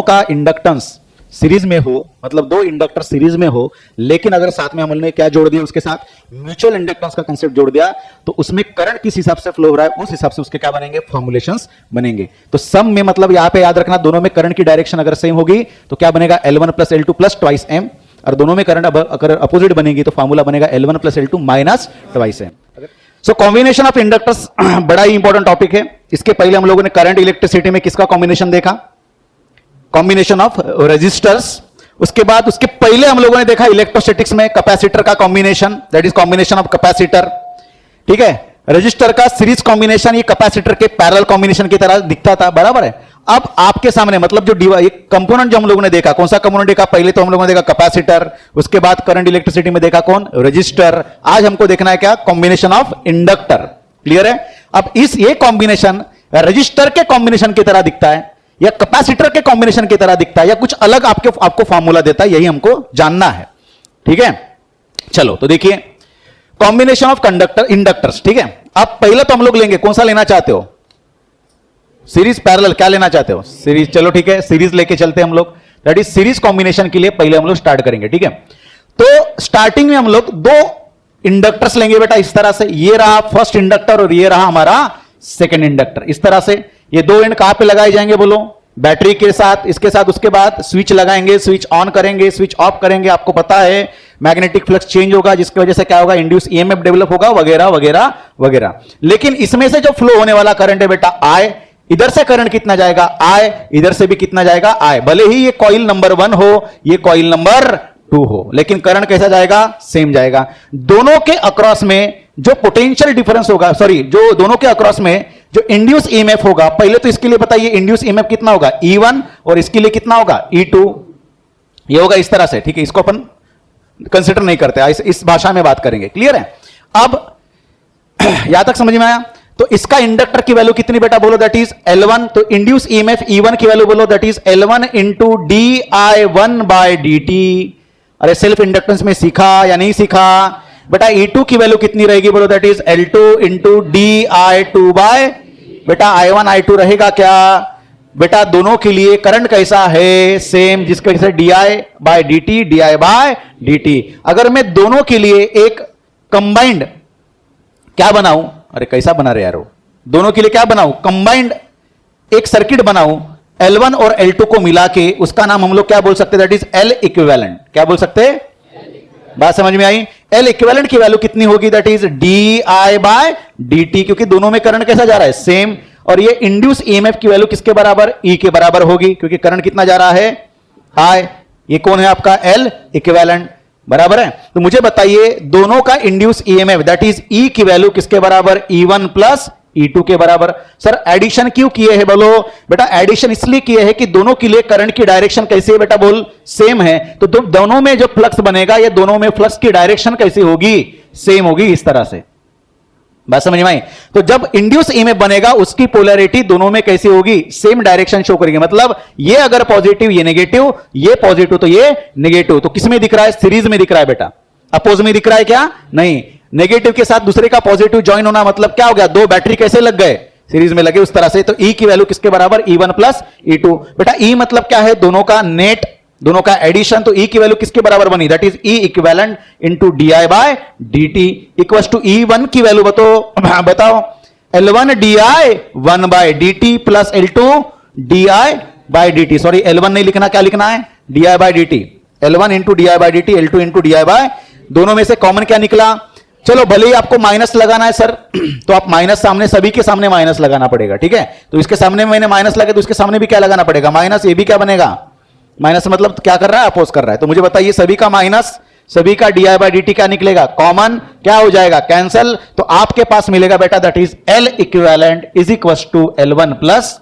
का inductance series में हो, मतलब दो इंडक्टर सीरीज में हो, लेकिन अगर साथ में हमने क्या जोड़ दिया, उसके साथ म्यूचुअल इंडक्टेंस का कंसेप्ट जोड़ दिया, तो उसमें करंट किस हिसाब से फ्लो हो रहा है उस हिसाब से उसके क्या बनेंगे, फॉर्मुलेशंस बनेंगे। तो सम में मतलब यहां पे याद रखना, दोनों में करंट की डायरेक्शन अगर सेम होगी तो क्या बनेगा, L1 plus L2 plus twice M, और दोनों में करंट अगर अपोजिट बनेगी तो फॉर्मूला बनेगा L1 plus L2 minus twice M. So combination of inductors बड़ा ही इंपॉर्टेंट टॉपिक है। इसके पहले हम लोगों ने करंट इलेक्ट्रिसिटी में किसका कॉम्बिनेशन देखा, कॉम्बिनेशन ऑफ रेजिस्टर्स। उसके बाद उसके पहले हम लोगों ने देखा इलेक्ट्रोस्टैटिक्स में कैपेसिटर का combination, that is combination of capacitor. ठीक है, रेजिस्टर का सीरीज कॉम्बिनेशन ये कैपेसिटर के पैरेलल कॉम्बिनेशन की तरह दिखता था, बराबर है। अब आपके सामने मतलब जो कंपोनेंट जो हम लोगों ने देखा, कौन सा कंपोनेंट देखा, पहले तो हम लोगों ने देखा कैपेसिटर, उसके बाद करंट इलेक्ट्रिसिटी में देखा कौन, रेजिस्टर। आज हमको देखना है क्या, कॉम्बिनेशन ऑफ इंडक्टर। क्लियर है। अब ये कॉम्बिनेशन रेजिस्टर के कॉम्बिनेशन की तरह दिखता है या कैपेसिटर के कॉम्बिनेशन की तरह दिखता है या कुछ अलग आपको फार्मूला देता है, यही हमको जानना है। ठीक है, चलो तो देखिए कॉम्बिनेशन ऑफ कंडक्टर इंडक्टर्स। ठीक है, अब पहले तो हम लोग लेंगे, कौन सा लेना चाहते हो, सीरीज पैरेलल, क्या लेना चाहते हो, सीरीज। चलो ठीक है, सीरीज लेके चलते हैं हम लोग, दैट इज सीरीज कॉम्बिनेशन के लिए पहले हम लोग स्टार्ट करेंगे। ठीक है, तो स्टार्टिंग में हम लोग दो इंडक्टर्स लेंगे बेटा, इस तरह से, ये रहा फर्स्ट इंडक्टर और ये रहा हमारा सेकंड इंडक्टर। इस तरह से ये दो एंड कहां पे लगाए जाएंगे बोलो, बैटरी के साथ, इसके साथ। उसके बाद स्विच लगाएंगे, स्विच ऑन करेंगे, स्विच ऑफ करेंगे। आपको पता है मैग्नेटिक फ्लक्स चेंज होगा, जिसकी वजह से क्या होगा, इंड्यूस ईएमएफ डेवलप होगा, वगैरह वगैरह वगैरह। लेकिन इसमें से जो फ्लो होने वाला करंट है बेटा I, इधर से करंट कितना जाएगा I, इधर से भी कितना जाएगा I। भले ही ये कॉइल नंबर 1 हो, ये कॉइल नंबर 2 हो, लेकिन करंट कैसा जाएगा, सेम जाएगा। दोनों के अक्रॉस में जो पोटेंशियल डिफरेंस होगा, सॉरी, जो दोनों के अक्रॉस में जो इंड्यूस ईएमएफ होगा, पहले तो इसके लिए बताइए इंड्यूस ईएमएफ कितना होगा, E1, और इसके लिए कितना होगा, E2। ये होगा इस तरह से। ठीक है, इसको अपन कंसिडर नहीं करते, इस भाषा में बात करेंगे। क्लियर है। अब यहां तक समझ में आया। तो इसका इंडक्टर की वैल्यू कितनी बेटा बोलो, दैट इज L1। तो इंड्यूस ईएमएफ E1 की वैल्यू बोलो, that is L1 into di1 by dt। अरे सेल्फ इंडक्टेंस में सीखा या नहीं सीखा बेटा। E2 की वैल्यू कितनी रहेगी बोलो, that is L2 into di2 bye, बेटा I1 I2 रहेगा क्या बेटा, दोनों के लिए करंट कैसा है, सेम, जिसके वजह से di बाय dt। अगर मैं दोनों के लिए एक कंबाइंड क्या बनाऊं, अरे कैसा बना रहे यारो, दोनों के लिए क्या बनाऊं, कंबाइंड एक सर्किट बनाऊं, L1 और L2 को मिला के, उसका नाम हम लोग क्या बोल सकते हैं, दैट इज L इक्विवेलेंट। क्या बोल सकते हैं, बात समझ में आई। L इक्विवेलेंट की वैल्यू कितनी होगी, that is di by dt, क्योंकि दोनों में करंट कैसा जा रहा है, सेम। और ये इंड्यूस ईएमएफ की वैल्यू किसके बराबर, E के बराबर होगी, क्योंकि करंट कितना जा रहा है, I। ये कौन है आपका, L इक्विवेलेंट, बराबर है। तो मुझे बताइए दोनों का induce EMF that is E की वैल्यू किसके बराबर, E1 प्लस E2 के बराबर। सर एडिशन क्यों किए हैं बोलो, बेटा एडिशन इसलिए किए हैं कि दोनों के लिए करंट की डायरेक्शन कैसी है बेटा, बोल, सेम है। तो दोनों में जो फ्लक्स बनेगा, ये दोनों में फ्लक्स की डायरेक्शन कैसी होगी, सेम होगी, इस तरह से। बात समझ में आई। तो जब इंड्यूस ईएमएफ बनेगा, उसकी पोलैरिटी दोनों में कैसी होगी, सेम डायरेक्शन शो करेगी। मतलब ये अगर पॉजिटिव ये नेगेटिव, ये पॉजिटिव तो ये नेगेटिव। तो किसमें दिख रहा है, सीरीज में दिख रहा है बेटा, अपोज में दिख रहा है क्या, नहीं। नेगेटिव के साथ दूसरे का पॉजिटिव ज्वाइन होना मतलब क्या हो गया, दो बैटरी कैसे लग गए, सीरीज में लगे, उस तरह से। तो E की वैल्यू किसके बराबर, E1 प्लस E2। बेटा E मतलब क्या है, दोनों का नेट, दोनों का एडिशन। तो E की वैल्यू किसके बराबर बनी, that is E equivalent into di by dt equals to E1 की वैल्यू बताओ, L1 di1 by dt plus L2 di by dt। Sorry L1 नहीं लिखना, क्या लिखना है, di by dt। L1 into di by dt, L2 into di by, दोनों में से कॉमन क्या निकला। चलो भले ही आपको माइनस लगाना है सर, तो आप माइनस सामने, सभी के सामने माइनस लगाना पड़ेगा। ठीक है, तो इसके सामने मैंने माइनस लगा, तो इसके सामने भी क्या लगाना पड़ेगा, माइनस। ये भी क्या बनेगा, माइनस, मतलब क्या कर रहा है, अपोज कर रहा है। तो मुझे बताइए सभी का माइनस, सभी का di बाय dt क्या निकलेगा, कॉमन, क्या हो जाएगा, कैंसल। तो आपके पास मिलेगा बेटा, that is L equivalent is equals to L1 plus.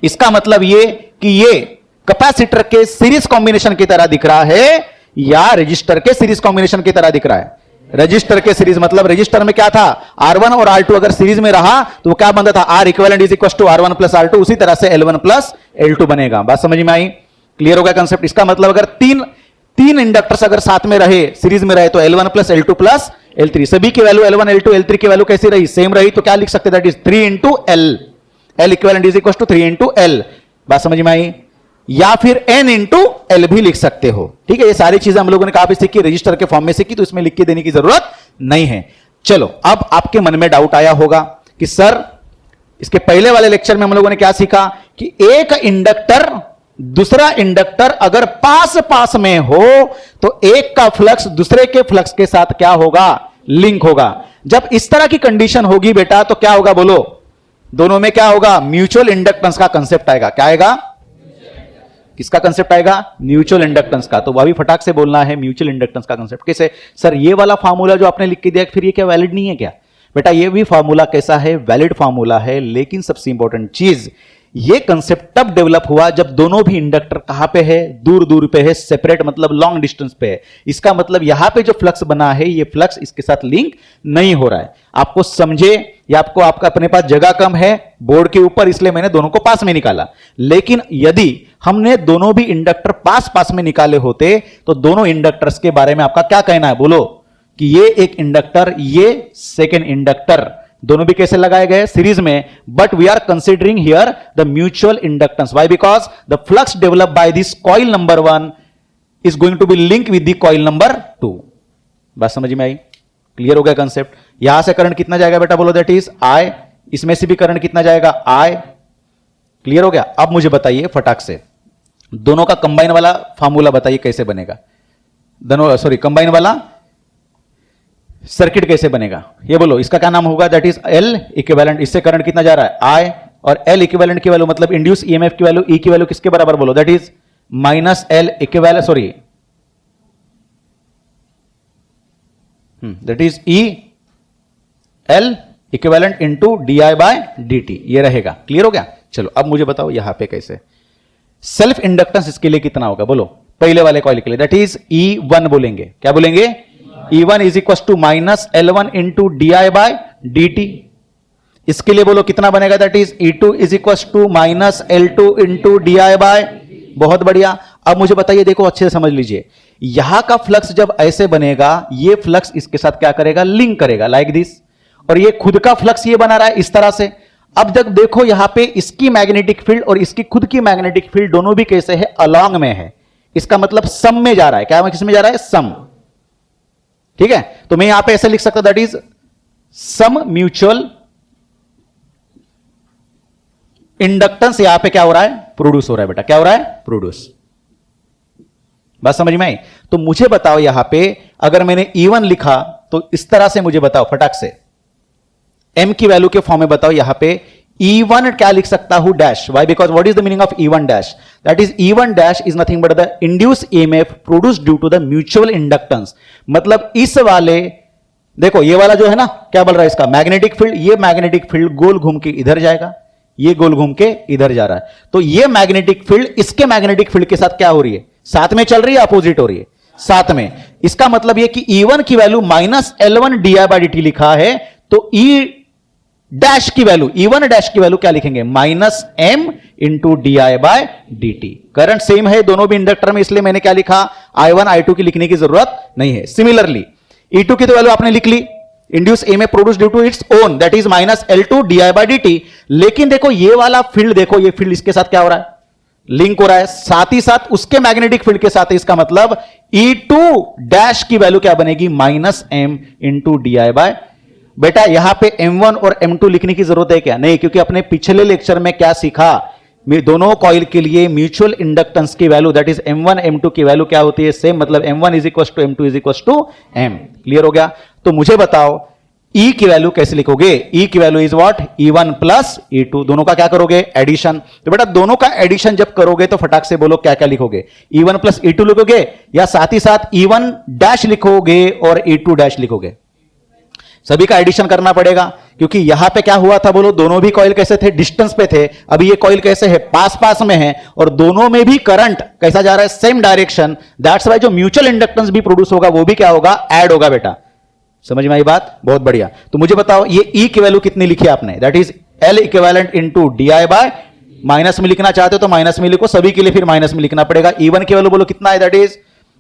इसका मतलब ये कि ये कैपेसिटर के सीरीज कॉम्बिनेशन की तरह दिख रहा है या रजिस्टर के सीरीज कॉम्बिनेशन की तरह दिख रहा है। रजिस्टर के सीरीज, मतलब रजिस्टर में क्या था, R1 और R2 अगर सीरीज में रहा तो वो क्या बनता था, R equivalent is equal to R1 plus R2। उसी तरह से L1 प्लस L2 बनेगा। बात समझ में आई, क्लियर हो गया कंसेप्ट। इसका मतलब अगर तीन इंडक्टर्स अगर साथ में रहे, सीरीज में रहे, तो L1 plus L2 plus L3, सभी की वैल्यू L1 L2 L3 की वैल्यू कैसी रही, सेम रही। तो क्या लिख सकते, that is 3 into L, L equivalent is equal to 3 into L। बात समझ में आई। या फिर n इंटू एल भी लिख सकते हो। ठीक है, ये सारी चीजें हम लोगों ने कहां पे सीखी, रजिस्टर के फॉर्म में सीखी, तो इसमें लिख के देने की जरूरत नहीं है। चलो, अब आपके मन में डाउट आया होगा कि सर इसके पहले वाले लेक्चर में हम लोगों ने क्या सीखा कि एक इंडक्टर दूसरा इंडक्टर अगर पास पास में हो तो एक का फ्लक्स दूसरे के फ्लक्स के साथ क्या होगा, लिंक होगा। जब इस तरह की कंडीशन होगी बेटा तो क्या होगा बोलो, दोनों में क्या होगा, म्यूचुअल इंडक्टेंस का कंसेप्ट आएगा। क्या आएगा, किसका कंसेप्ट आएगा, म्यूचुअल इंडक्टेंस का। तो वह भी फटाक से बोलना है म्यूचुअल इंडक्टेंस का कंसेप्ट कैसे। सर ये वाला फार्मूला जो आपने लिख के दिया फिर ये क्या वैलिड नहीं है क्या, बेटा ये भी फार्मूला कैसा है, वैलिड फार्मूला है। लेकिन सबसे इंपॉर्टेंट चीज, ये कंसेप्ट तब डेवलप हुआ जब दोनों भी इंडक्टर कहां पे है, दूर दूर पे है, सेपरेट मतलब लॉन्ग डिस्टेंस पे है। इसका मतलब यहां पे जो फ्लक्स बना है ये फ्लक्स इसके साथ लिंक नहीं हो रहा है। आपको समझे, या आपको आपका अपने पास जगह कम है बोर्ड के ऊपर, इसलिए मैंने दोनों को पास में निकाला। लेकिन यदि हमने दोनों भी इंडक्टर पास पास में निकाले होते तो दोनों इंडक्टर्स के बारे में आपका क्या कहना है बोलो, कि ये एक इंडक्टर, ये सेकेंड इंडक्टर, दोनों भी कैसे लगाए गए, सीरीज में। But we are considering here the mutual inductance. Why, because the flux develop by this coil number 1 is going to be link with the coil number 2। बात समझ में आई, क्लियर हो गया कंसेप्ट। यहां से करंट कितना जाएगा बेटा बोलो, दैट इज आई, इसमें से भी करंट कितना जाएगा, आई। क्लियर हो गया। अब मुझे बताइए फटाक से दोनों का कंबाइन वाला फार्मूला बताइए कैसे बनेगा, दोनों सॉरी कंबाइन वाला सर्किट कैसे बनेगा, ये बोलो। इसका क्या नाम होगा, दैट इज एल इक्विवेलेंट। इससे करंट कितना जा रहा है, आई, और एल इक्विवेलेंट की वैल्यू मतलब इंड्यूस ईएमएफ की वैल्यू, ई की वैल्यू किसके बराबर बोलो, that is minus L equivalent, sorry that is E L equivalent into D I by D T, ये रहेगा। क्लियर हो गया। चलो अब मुझे बताओ यहां पे कैसे सेल्फ इंडक्टेंस इसके लिए कितना होगा बोलो, पहले वाले कॉइल के लिए, दैट इज E1 बोलेंगे। क्या बोलेंगे, E1 is equal to minus L1 into D I by D T. इसके लिए बोलो कितना बनेगा, that is E2 is equal to minus L2 into D I by. बहुत बढ़िया। अब मुझे बताइए, देखो अच्छे से समझ लीजिए, यहां का फ्लक्स जब ऐसे बनेगा, ये फ्लक्स इसके साथ क्या करेगा, लिंक करेगा लाइक दिस, और ये खुद का फ्लक्स ये बना रहा है इस तरह से। अब जब देखो यहां पे इसकी मैग्नेटिक फील्ड और इसकी खुद की मैग्नेटिक फील्ड दोनों भी कैसे है, अलॉन्ग में है। इसका मतलब सम में जा रहा है। क्या किस में जा रहा है, सम। ठीक है, तो मैं यहां पे ऐसे लिख सकता, that is some mutual inductance. यहां पे क्या हो रहा है, प्रोड्यूस हो रहा है बेटा। क्या हो रहा है, प्रोड्यूस। बात समझ में आई। तो मुझे बताओ यहां पे अगर मैंने E1 लिखा तो इस तरह से मुझे बताओ फटाक से, M की वैल्यू के फॉर्म में बताओ यहां पे E1 क्या लिख सकता हूं, dash. Why, because what is the meaning of E1 dash, that is E1 dash is nothing but the induce EMF produced due to the mutual inductance. मतलब इस वाले, देखो ये वाला जो है ना, क्या बोल रहा है इसका मैग्नेटिक फील्ड, ये मैग्नेटिक फील्ड गोल घूम के इधर जाएगा, ये गोल घूम के इधर जा रहा है। तो ये मैग्नेटिक फील्ड इसके मैग्नेटिक फील्ड के साथ क्या हो रही है, साथ में चल रही है, अपोजिट हो रही है, साथ में। इसका मतलब ये कि E1 की value minus L1 D I by D T लिखा है, तो E डैश की वैल्यू, E1 डैश की वैल्यू क्या लिखेंगे, minus M into D I by D T. Current same है दोनों भी इंडक्टर में, इसलिए मैंने क्या लिखा, I1 I2 की लिखने की जरूरत नहीं है। सिमिलरली E2 की तो वैल्यू आपने लिख ली, induce EMF produce due to its own, that is minus L2 d I by D t. लेकिन देखो ये वाला फील्ड, देखो ये फील्ड इसके साथ क्या हो रहा है, लिंक हो रहा है, साथ ही साथ उसके मैग्नेटिक फील्ड के साथ है। इसका मतलब E2 डैश की वैल्यू क्या बनेगी, minus M into D I by. बेटा यहां पे M1 और M2 लिखने की जरूरत है क्या, नहीं, क्योंकि अपने पिछले लेक्चर में क्या सीखा, दोनों कॉइल के लिए म्यूचुअल इंडक्टेंस की value that is M1 M2 की वैल्यू क्या होती है, सेम। मतलब M1 is equal to M2 is equal to M। Clear हो गया। तो मुझे बताओ E की वैल्यू कैसे लिखोगे, E की value is what, E1 plus E2, दोनों का क्या करोगे, एडिशन। तो बेटा दोनों का एडिशन जब करोगे तो फटाक से बोलो क्या क्या लिखोगे, E1 प्लस E2 लिखोगे, या साथ ही साथ E1 डैश लिखोगे और E2 डैश लिखोगे। सभी का एडिशन करना पड़ेगा, क्योंकि यहां पे क्या हुआ था बोलो, दोनों भी कॉइल कैसे थे, डिस्टेंस पे थे। अभी ये कॉइल कैसे है, पास पास में है, और दोनों में भी करंट कैसा जा रहा है, सेम डायरेक्शन। दैट्स वाई जो म्यूचुअल इंडक्टेंस भी प्रोड्यूस होगा वो भी क्या होगा, ऐड होगा। बेटा समझ में आई बात, बहुत बढ़िया। तो मुझे बताओ ये E की वैल्यू कितनी लिखी आपने, that is L equivalent into D I by, minus में लिखना चाहते हो तो माइनस में लिखो, सभी के लिए फिर माइनस में लिखना पड़ेगा। E1 की वैल्यू बोलो कितना है, that is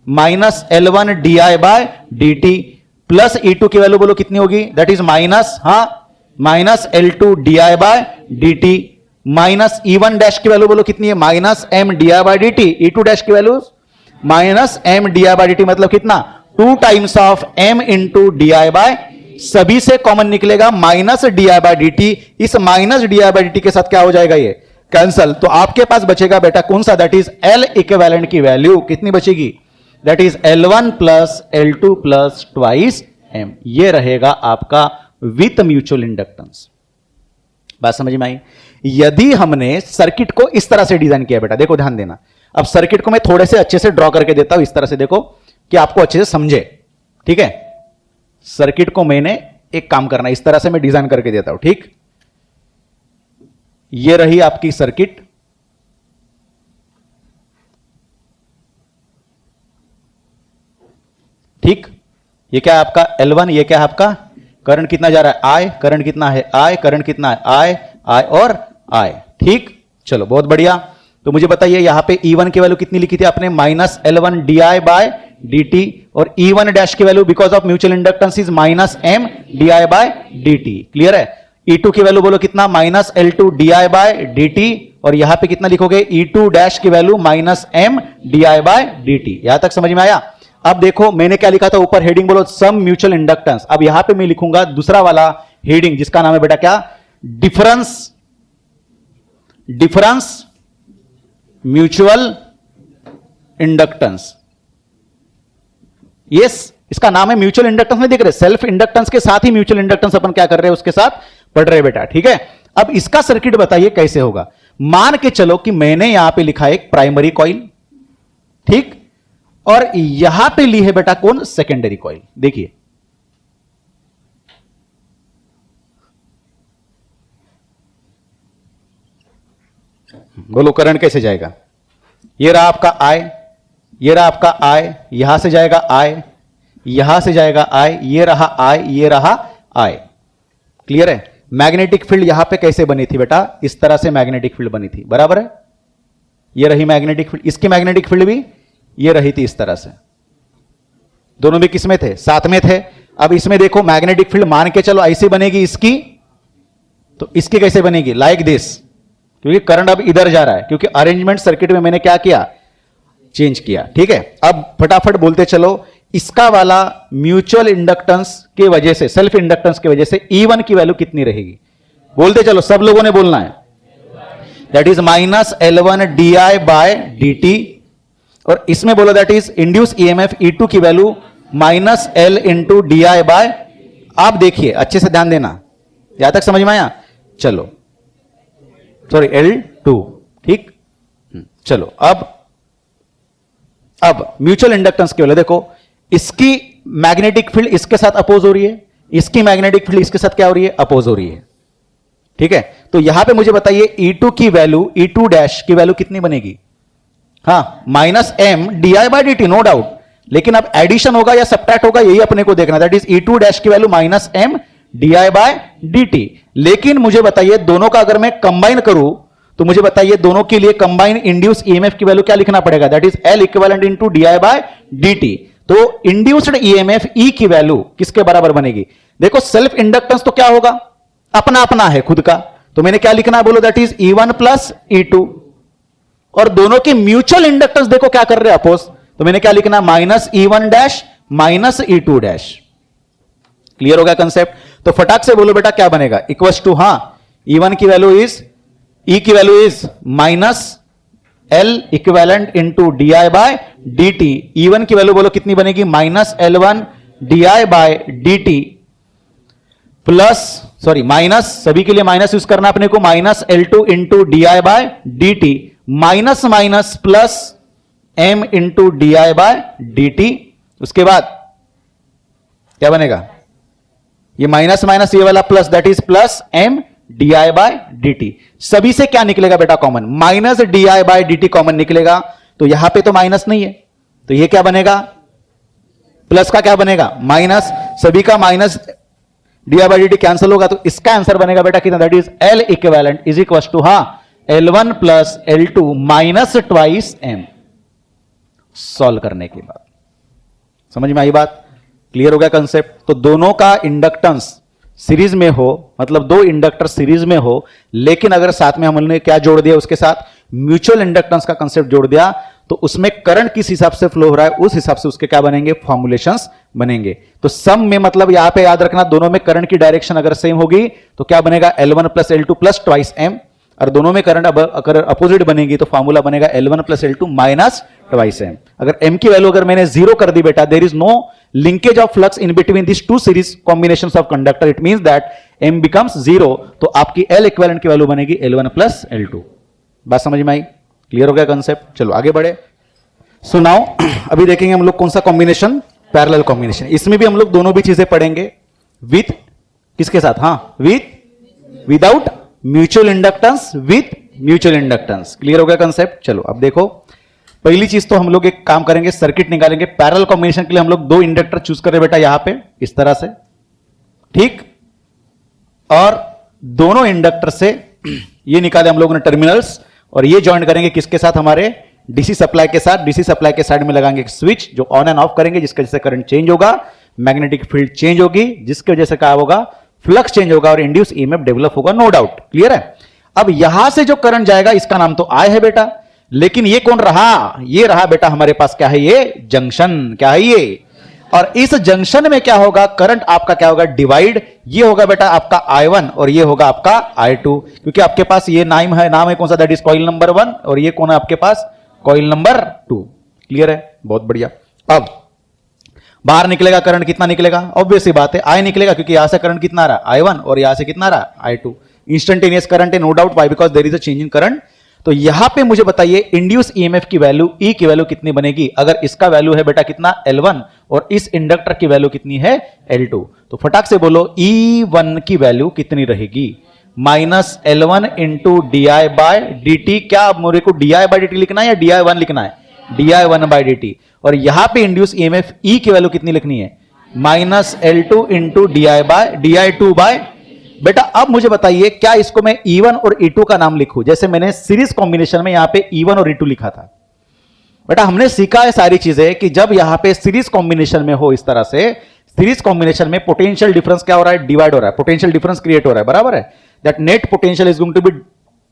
minus L1 D I by D t, plus E2 की वैल्यू बोलो कितनी होगी, दैट इज माइनस, हाँ, minus L2 d I by D t, minus E1 dash की वैल्यू बोलो कितनी है, minus m d I by D t. E2 dash की value minus m d I by D t, मतलब कितना, 2 times of m into D I by, सभी से common निकलेगा minus d I by D t. इस minus d I by D t के साथ क्या हो जाएगा, ये कैंसल। तो आपके पास बचेगा बेटा कौन सा, दैट इज L इक्विवेलेंट की वैल्यू कितनी बचेगी, that is L1 plus L2 plus twice m। ये रहेगा आपका विथ म्यूचुअल इंडक्टेंस। बात समझ में आई। यदि हमने सर्किट को इस तरह से डिजाइन किया बेटा, देखो ध्यान देना, अब सर्किट को मैं थोड़े से अच्छे से ड्रॉ करके देता हूं, इस तरह से देखो कि आपको अच्छे से समझे, ठीक है। सर्किट को मैंने एक काम करना, इस तरह से मैं डिजाइन करके देता हूं, ठीक। ये रही आपकी सर्किट, ठीक। ये क्या है आपका L1, ये क्या है आपका करंट कितना जा रहा है I, करंट कितना है I, करंट कितना है I और I, ठीक। चलो बहुत बढ़िया। तो मुझे बताइए यहां पे E1 की वैल्यू कितनी लिखी थी आपने, minus L1 DI by dt, और E1 डैश की value because of mutual inductance is minus M DI by dt, clear है। E2 की वैल्यू बोलो कितना, minus L2 DI by dt, और यहां पे कितना लिखोगे, E2 डैश की value minus M DI by dt। यहां तक समझ में आया। अब देखो मैंने क्या लिखा था ऊपर, हेडिंग बोलो सम म्यूचुअल इंडक्टेंस। अब यहां पे मैं लिखूंगा दूसरा वाला हेडिंग जिसका नाम है बेटा क्या, डिफरेंस म्यूचुअल इंडक्टेंस। यस, इसका नाम है म्यूचुअल इंडक्टेंस, नहीं देख रहे, सेल्फ इंडक्टेंस के साथ ही म्यूचुअल इंडक्टेंस अपन क्या कर रहे हैं उसके साथ पढ़ रहे बेटा, ठीक है। अब इसका सर्किट बताइए कैसे होगा। मान के चलो कि मैंने यहां पे लिखा एक प्राइमरी कॉइल, ठीक, और यहां पे ली है बेटा कौन, सेकेंडरी कॉइल। देखिए बोलो करंट कैसे जाएगा, ये रहा आपका I, ये रहा आपका I, यहां से जाएगा I, यहां से जाएगा I, ये रहा I, ये रहा I, क्लियर है। मैग्नेटिक फील्ड यहां पे कैसे बनी थी बेटा, इस तरह से मैग्नेटिक फील्ड बनी थी, बराबर है। ये रही मैग्नेटिक फील्ड, इसकी मैग्नेटिक फील्ड भी ये रही थी इस तरह से, दोनों भी किसमें थे, साथ में थे। अब इसमें देखो मैग्नेटिक फील्ड मान के चलो ऐसी बनेगी इसकी, तो इसकी कैसे बनेगी, लाइक दिस, क्योंकि करंट अब इधर जा रहा है, क्योंकि अरेंजमेंट सर्किट में मैंने क्या किया, चेंज किया, ठीक है। अब फटाफट बोलते चलो, इसका वाला म्यूचुअल इंडक्टेंस की वजह से, सेल्फ इंडक्टेंस की वजह से E1 की वैल्यू कितनी रहेगी, बोलते चलो, सब लोगों ने बोलना है, that is minus L1 DI by dt, और इसमें बोलो that is induce EMF E2 की value minus L into DI by, आप देखिए अच्छे से ध्यान देना, यहां तक समझ में आया। चलो सॉरी L2, ठीक। चलो अब म्यूचुअल इंडक्टेंस की वैल्यू देखो, इसकी मैग्नेटिक फील्ड इसके साथ अपोज हो रही है, इसकी मैग्नेटिक फील्ड इसके साथ क्या हो रही है, अपोज हो रही है, ठीक है। तो यहां पे मुझे बताइए E2 की वैल्यू, E2 डैश की वैल्यू कितनी बनेगी, हाँ minus M DI by dt, no doubt, लेकिन अब एडिशन होगा या सब्ट्रैक्ट होगा यही अपने को देखना, दैट इज E2 डैश की value minus M DI by dt। लेकिन मुझे बताइए दोनों का अगर मैं कंबाइन करूं, तो मुझे बताइए दोनों के लिए कंबाइन इंड्यूस EMF की वैल्यू क्या लिखना पड़ेगा, that is L equivalent into DI by dt। तो इंड्यूस्ड EMF E की वैल्यू किसके बराबर बनेगी, देखो सेल्फ इंडक्टेंस तो क्या होगा, अपना अपना है खुद का, तो मैंने क्या लिखना है बोलो, that is E1 plus E2, और दोनों की म्यूचुअल इंडक्टेंस देखो क्या कर रहे हैं, अपोज, तो मैंने क्या लिखना, minus E1 dash minus E2 dash. Clear हो गया कंसेप्ट। तो फटाक से बोलो बेटा क्या बनेगा, इक्वल्स टू, हाँ E1 की वैल्यू इज, E की value is minus L equivalent into DI by dt। E1 की वैल्यू बोलो कितनी बनेगी, minus L1 DI by dt plus, sorry minus, सभी के लिए माइनस यूज करना अपने को, minus L2 into DI by dt, minus minus plus M into DI by dt। उसके बाद क्या बनेगा, ये माइनस माइनस ये वाला plus, that is plus M DI by dt। सभी से क्या निकलेगा बेटा common, minus DI by dt common निकलेगा, तो यहां पे तो माइनस नहीं है, तो ये क्या बनेगा, प्लस का क्या बनेगा माइनस, सभी का minus DI by dt cancel होगा, तो इसका आंसर बनेगा बेटा कितना, that is L equivalent is equal to, हाँ L1 plus L2 minus twice M। Solve करने के बाद समझ में आई बात, क्लियर हो गया कंसेप्ट। तो दोनों का इंडक्टेंस सीरीज में हो, मतलब दो इंडक्टर सीरीज में हो, लेकिन अगर साथ में हमने क्या जोड़ दिया, उसके साथ म्यूचुअल इंडक्टेंस का कंसेप्ट जोड़ दिया, तो उसमें करंट किस हिसाब से फ्लो हो रहा है उस हिसाब से उसके क्या बनेंगे, फॉर्मुलेशंस बनेंगे। तो सम में मतलब यहां पे याद रखना, दोनों में करंट की डायरेक्शन अगर सेम होगी तो क्या बनेगा, L1 plus L2 plus twice M, और दोनों में करंट अगर अपोजिट बनेगी तो फॉर्मूला बनेगा L1 plus L2 minus twice M. अगर एम की वैल्यू अगर मैंने जीरो कर दी बेटा, there is no linkage of flux in between this two series combinations of conductor, it means that M becomes zero, तो आपकी L इक्विवेलेंट की वैल्यू बनेगी L1 प्लस L2। बात समझ में आई, क्लियर हो गया कंसेप्ट? चलो आगे बढ़े। सो नाउ अभी देखेंगे हम लोग कौन सा कॉम्बिनेशन, पैरेलल कॉम्बिनेशन। इसमें भी हम लोग दोनों भी चीजें पढ़ेंगे, विथ किसके साथ, हाँ with without mutual inductance, with mutual inductance. Clear हो गया कंसेप्ट? चलो अब देखो, पहली चीज तो हम लोग एक काम करेंगे, सर्किट निकालेंगे। पैरेलल कॉम्बिनेशन के लिए हम लोग दो इंडक्टर चूज करें बेटा, यहां पे इस तरह से, ठीक, और दोनों इंडक्टर से ये निकाले हम लोगों ने टर्मिनल्स, और ये ज्वाइन करेंगे किसके साथ, हमारे डीसी सप्लाई के साथ। डीसी सप्लाई के साइड में लगाएंगे एक स्विच जो ऑन एंड ऑफ करेंगे, जिसकी वजह से करंट चेंज होगा, मैग्नेटिक फील्ड चेंज होगी, जिसकी वजह से क्या होगा, फ्लक्स चेंज होगा और इंड्यूस ईएमएफ डेवलप होगा, नो डाउट। क्लियर है? अब यहां से जो करंट जाएगा इसका नाम तो आई है बेटा, लेकिन ये कौन रहा, ये रहा बेटा हमारे पास क्या है, ये जंक्शन, क्या है ये, और इस जंक्शन में क्या होगा, करंट आपका क्या होगा, डिवाइड, ये होगा बेटा आपका I1 और ये होगा आपका I2, क्योंकि आपके पास ये नाम है कौन सा, दैट इज कॉइल नंबर 1, और ये कौन है आपके पास, कॉइल नंबर 2। क्लियर है? बहुत बढ़िया। अब बाहर निकलेगा करंट, कितना निकलेगा, ऑब्वियस सी बात है आई निकलेगा, क्योंकि यहां से करंट कितना आ रहा है, I1, और यहां से कितना आ रहा है, I2। इंस्टेंटेनियस करंट है, no doubt, why, because there is a change in current. तो यहां पे मुझे बताइए इंड्यूस ईएमएफ की वैल्यू, ई की वैल्यू कितनी बनेगी, अगर इसका वैल्यू है बेटा कितना, L1, और इस इंडक्टर की वैल्यू कितनी है, L2, तो फटाक से बोलो E1 की वैल्यू कितनी रहेगी, minus L1 into DI by dt। क्या मेरे को DI बाय dt लिखना है या DI1 लिखना है, DI1 बाय dt, और यहां पे इंड्यूस ईएमएफ E की वैल्यू कितनी लिखनी है, minus L2 into DI2 bye. बेटा अब मुझे बताइए, क्या इसको मैं E1 और E2 का नाम लिखूं, जैसे मैंने सीरीज कॉम्बिनेशन में यहां पे E1 और E2 लिखा था। बेटा हमने सीखा है सारी चीजें कि जब यहां पे सीरीज कॉम्बिनेशन में हो, इस तरह से सीरीज कॉम्बिनेशन में पोटेंशियल डिफरेंस क्या हो रहा है, डिवाइड हो रहा है, पोटेंशियल डिफरेंस क्रिएट हो रहा है, बराबर है, that net potential is going to be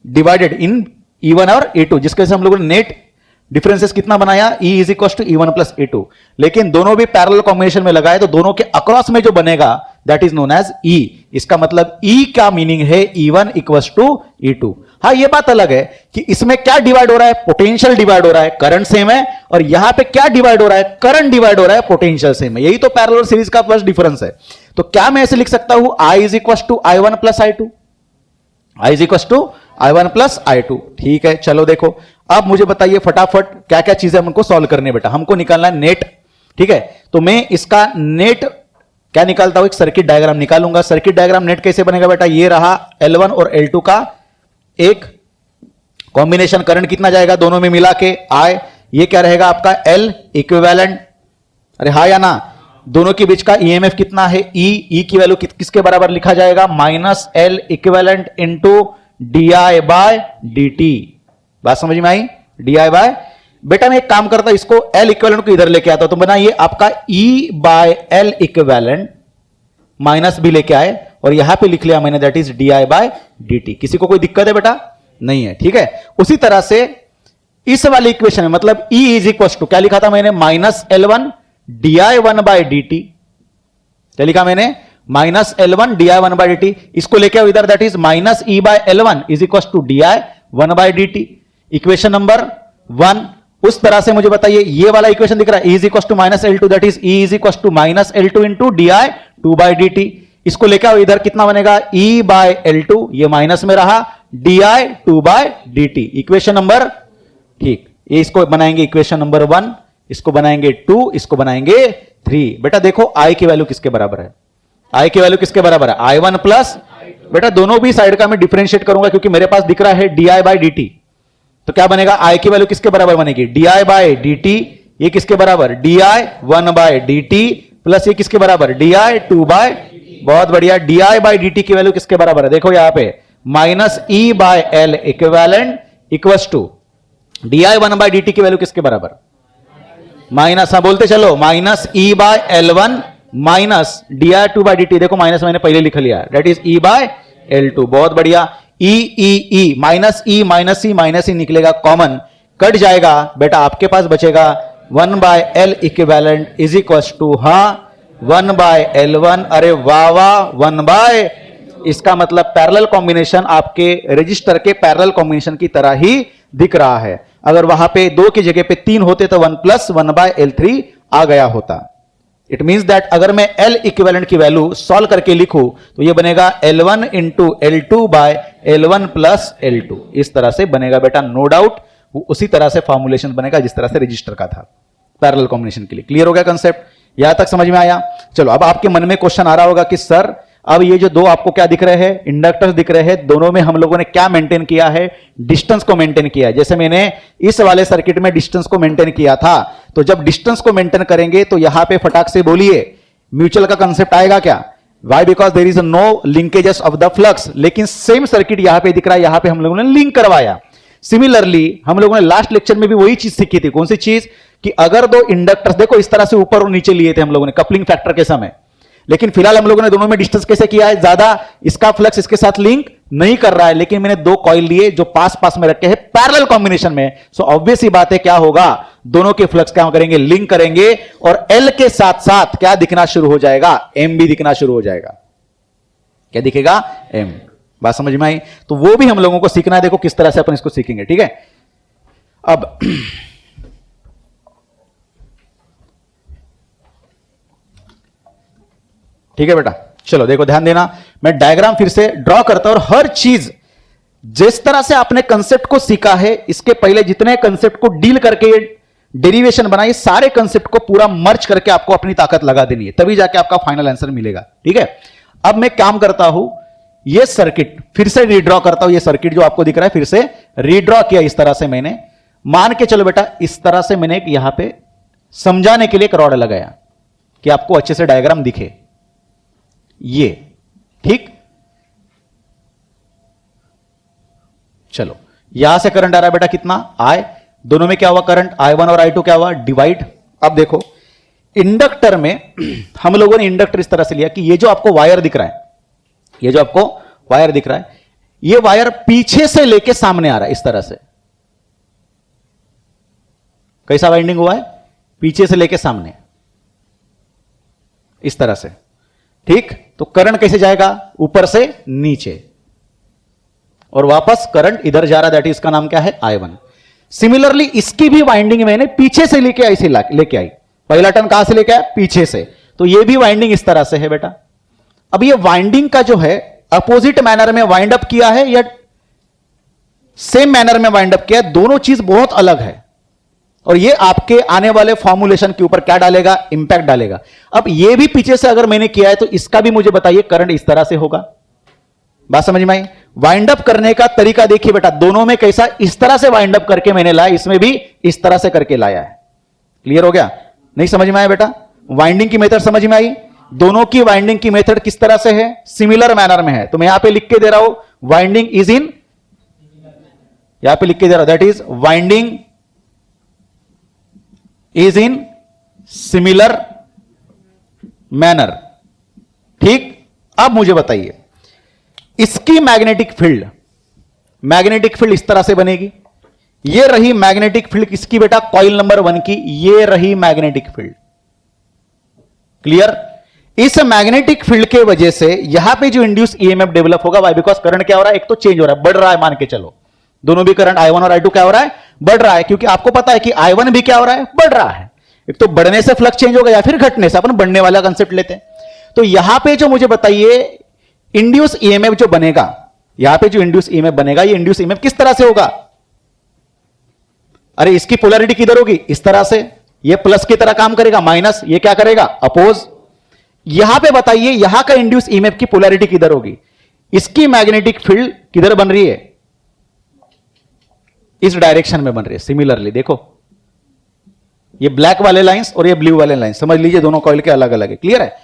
divided in E1 और E2, जिसके वजह से हम लोगों ने नेट डिफरेंसेस कितना बनाया, E is equal to E1 plus E2, लेकिन दोनों भी पैरेलल कॉम्बिनेशन में लगाए तो दोनों के अक्रॉस में जो बनेगा that is known as E। इसका मतलब E का मीनिंग है E1 इक्वल टू E2। हाँ ये बात अलग है कि इसमें क्या डिवाइड हो रहा है, पोटेंशियल डिवाइड हो रहा है, करंट सेम है, और यहां पे क्या डिवाइड हो रहा है, करंट डिवाइड हो रहा है, पोटेंशियल सेम है। यही तो पैरेलल सीरीज का फर्स्ट डिफरेंस है। तो क्या मैं ऐसे लिख सकता हूं, I is equal to I1 plus I2, I is equal to I1 plus I2। ठीक है, चलो देखो अब मुझे बताइए फटाफट क्या क्या चीजें हमको सॉल्व करनी है बेटा, हमको निकालना है नेट। ठीक है, तो मैं इसका नेट क्या निकालता हूं, एक सर्किट डायग्राम निकालूंगा। सर्किट डायग्राम नेट कैसे बनेगा बेटा, ये रहा L1 और L2 का एक कॉम्बिनेशन, करंट कितना जाएगा दोनों में मिला के I, ये क्या रहेगा आपका L इक्विवेलेंट, अरे हाँ या ना, दोनों के बीच का ईएमएफ कितना है E की वैल्यू किसके बराबर लिखा जाएगा, माइनस L equivalent into DI by dt। बात समझ में आई, DI बाय। बेटा मैं एक काम करता, इसको L इक्विवेलेंट को इधर लेके आता, तो बना ये आपका E by L equivalent minus भी लेके आए, और यहां पे लिख लिया मैंने that is DI by dt। किसी को कोई दिक्कत है बेटा, नहीं है? ठीक है, उसी तरह से इस वाली इक्वेशन में मतलब E इज इक्वल टू क्या लिखा था मैंने, minus L1 DI1 by dt। क्या लिखा मैंने, minus L1 DI1 by dt। इसको लेके आओ इधर, that is minus E by L1 is equal to DI1 by dt। Equation number 1। उस तरह से मुझे बताइए ये वाला इक्वेशन दिख रहा है, E is equal to minus L2, that is E is equal to minus L2 into DI2 by dt। इसको लेके आओ इधर, कितना बनेगा, E बाय L2, ये माइनस में रहा, DI2 by dt। Equation number, ठीक, ये इसको बनाएंगे इक्वेशन नंबर 1, इसको बनाएंगे 2, इसको बनाएंगे 3। बेटा देखो I की वैल्यू किसके बराबर है, I की वैल्यू किसके बराबर है, I1 प्लस, बेटा दोनों भी साइड का मैं डिफरेंशिएट करूंगा क्योंकि मेरे पास दिख रहा है DI बाय dt, तो क्या बनेगा, I की वैल्यू किसके बराबर बनेगी, DI बाय dt, ये किसके बराबर, DI1 बाय dt, प्लस ये किसके बराबर, DI2 बाय, बहुत बढ़िया, DI बाय dt की वैल्यू किसके बराबर है, देखो यहां पे minus E by L equivalent equals to DI1 by dt की वैल्यू किसके बराबर, माइनस, हाँ बोलते चलो, minus E by L1 minus di2/dt, देखो माइनस मैंने पहले लिख लिया, that is E bye L2। बहुत बढ़िया, ई माइनस ई निकलेगा कॉमन, कट जाएगा बेटा, आपके पास बचेगा 1/L equivalent is equal to 1/L1। अरे वाह वाह, 1/, इसका मतलब पैरेलल कॉम्बिनेशन आपके रजिस्टर के पैरेलल कॉम्बिनेशन की तरह ही दिख रहा है। अगर वहां पे 2 की जगह पे 3 होते तो 1 + 1/L3 आ गया होता। इट मींस दैट अगर मैं L इक्विवेलेंट की वैल्यू सॉल्व करके लिखूं तो ये बनेगा L1 × L2/L1 + L2, इस तरह से बनेगा बेटा, नो डाउट। उसी तरह से फॉर्मुलेशन बनेगा जिस तरह से रजिस्टर का था पैरेलल कॉम्बिनेशन के लिए। क्लियर हो गया कंसेप्ट? यहां तक समझ में आया? चलो, अब आपके मन में क्वेश्चन आ रहा होगा कि सर अब ये जो 2 आपको क्या दिख रहे हैं, इंडक्टर्स दिख रहे हैं, दोनों में हम लोगों ने क्या मेंटेन किया है, डिस्टेंस को मेंटेन किया है। जैसे मैंने इस वाले सर्किट में डिस्टेंस को मेंटेन किया था, तो जब डिस्टेंस को मेंटेन करेंगे तो यहां पे फटाक से बोलिए म्यूचुअल का कंसेप्ट आएगा क्या? Why? Because there is no linkages of the flux. लेकिन सेम सर्किट यहां पे दिख रहा है, यहां पे हम लोगों ने लिंक करवाया। सिमिलरली हम लोगों ने लास्ट लेक्चर में भी वही चीज सीखी थी। कौन सी चीज? कि अगर 2 इंडक्टर्स, देखो इस तरह से ऊपर और नीचे लिए थे हम लोगों ने कपलिंग फैक्टर के समय, लेकिन फिलहाल हम लोगों ने दोनों में डिस्टेंस कैसे किया है, ज्यादा इसका फ्लक्स इसके साथ लिंक नहीं कर रहा है, लेकिन मैंने 2 कॉइल लिए जो पास पास में रखे हैं पैरेलल कॉम्बिनेशन में। सो ऑब्वियस ही बात है, क्या होगा, दोनों के फ्लक्स क्या करेंगे, लिंक करेंगे, और L के साथ साथ क्या दिखना शुरू हो जाएगा, M भी दिखना शुरू हो जाएगा। क्या दिखेगा? M। बात समझ में आई? तो वो भी हम लोगों को सीखना है। देखो किस तरह से अपन इसको सीखेंगे, ठीक है? अब ठीक है बेटा, चलो देखो ध्यान देना, मैं डायग्राम फिर से ड्रॉ करता हूं, और हर चीज जिस तरह से आपने कंसेप्ट को सीखा है, इसके पहले जितने कंसेप्ट को डील करके डेरिवेशन बनाई, सारे कंसेप्ट को पूरा मर्ज करके आपको अपनी ताकत लगा देनी है, तभी जाके आपका फाइनल आंसर मिलेगा। ठीक है? अब मैं काम करता हूं, ये सर्किट फिर से रीड्रॉ करता हूं। ये सर्किट जो आपको दिख रहा है फिर से रीड्रॉ किया इस तरह से मैंने, मान के चलो बेटा इस तरह से मैंने यहां पे समझाने के लिए एक रॉड लगाया कि आपको अच्छे से डायग्राम दिखे। ये ठीक, चलो यहां से करंट आ रहा है बेटा कितना, I। दोनों में क्या हुआ करंट, I1 और I2 क्या हुआ, डिवाइड। अब देखो इंडक्टर में हम लोगों ने इंडक्टर इस तरह से लिया कि ये जो आपको वायर दिख रहा है, ये जो आपको वायर दिख रहा है, ये वायर पीछे से लेके सामने आ रहा है इस तरह से। कैसा वाइंडिंग हुआ है, पीछे से लेके सामने इस तरह से। ठीक, तो करंट कैसे जाएगा, ऊपर से नीचे, और वापस करंट इधर जा रहा है, दैट इज इसका नाम क्या है, I1। सिमिलरली इसकी भी वाइंडिंग मैंने पीछे से लेके आई, लेके आई। पहला टर्न कहां से लेके आया, पीछे से, तो ये भी वाइंडिंग इस तरह से है बेटा। अब ये वाइंडिंग का जो है अपोजिट मैनर में वाइंड अप किया है या सेम मैनर में वाइंड अप किया है, दोनों चीज बहुत अलग है, और ये आपके आने वाले फॉर्मुलेशन के ऊपर क्या डालेगा, इंपैक्ट डालेगा। अब ये भी पीछे से अगर मैंने किया है तो इसका भी मुझे बताइए करंट इस तरह से होगा। बात समझ में आई? वाइंड अप करने का तरीका देखिए बेटा, दोनों में कैसा, इस तरह से वाइंड अप करके मैंने लाया, इसमें भी इस तरह से करके लाया है। क्लियर हो गया? नहीं समझ में आया बेटा? वाइंडिंग की मेथड समझ में आई? दोनों की वाइंडिंग की मेथड किस तरह से है, सिमिलर मैनर में है। तो मैं यहां पे लिख के दे रहा हूं, वाइंडिंग इज इन, यहां पे लिख के दे रहा हूं, that is winding is in similar manner. ठीक, अब मुझे बताइए इसकी मैग्नेटिक फील्ड इस तरह से बनेगी। ये रही मैग्नेटिक फील्ड किसकी बेटा, कॉइल नंबर 1 की, ये रही मैग्नेटिक फील्ड। क्लियर? इस मैग्नेटिक फील्ड के वजह से यहां पे जो इंड्यूस ईएमएफ डेवलप होगा, वाई बिकॉज करंट क्या हो रहा है, एक तो चेंज हो रहा है, बढ़ रहा है, मान के चलो दोनों भी करंट I1 और I2 क्या हो रहा है, बढ़ रहा है, क्योंकि आपको पता है कि I1 भी क्या हो रहा है, बढ़ रहा है। एक तो बढ़ने से फ्लक्स चेंज होगा या फिर घटने से, अपन बढ़ने वाला कंसेप्ट लेते हैं। तो यहां पे जो मुझे बताइए इंड्यूस ईएमएफ जो बनेगा, यहां पे जो इंड्यूस ईएमएफ बनेगा, ये इंड्यूस ईएमएफ किस तरह से होगा, अरे इसकी पोलैरिटी किधर होगी, इस तरह से, ये प्लस की तरह काम करेगा, माइनस ये क्या करेगा, अपोज। यहां पे बताइए यहां का इंड्यूस ईएमएफ की पोलैरिटी किधर होगी, इसकी मैग्नेटिक फील्ड किधर बन रही है, इस डायरेक्शन में बन रही है। सिमिलरली देखो ये ब्लैक वाले लाइंस और ये ब्लू वाले लाइंस, समझ लीजिए दोनों कॉइल के अलग अलग है। क्लियर है?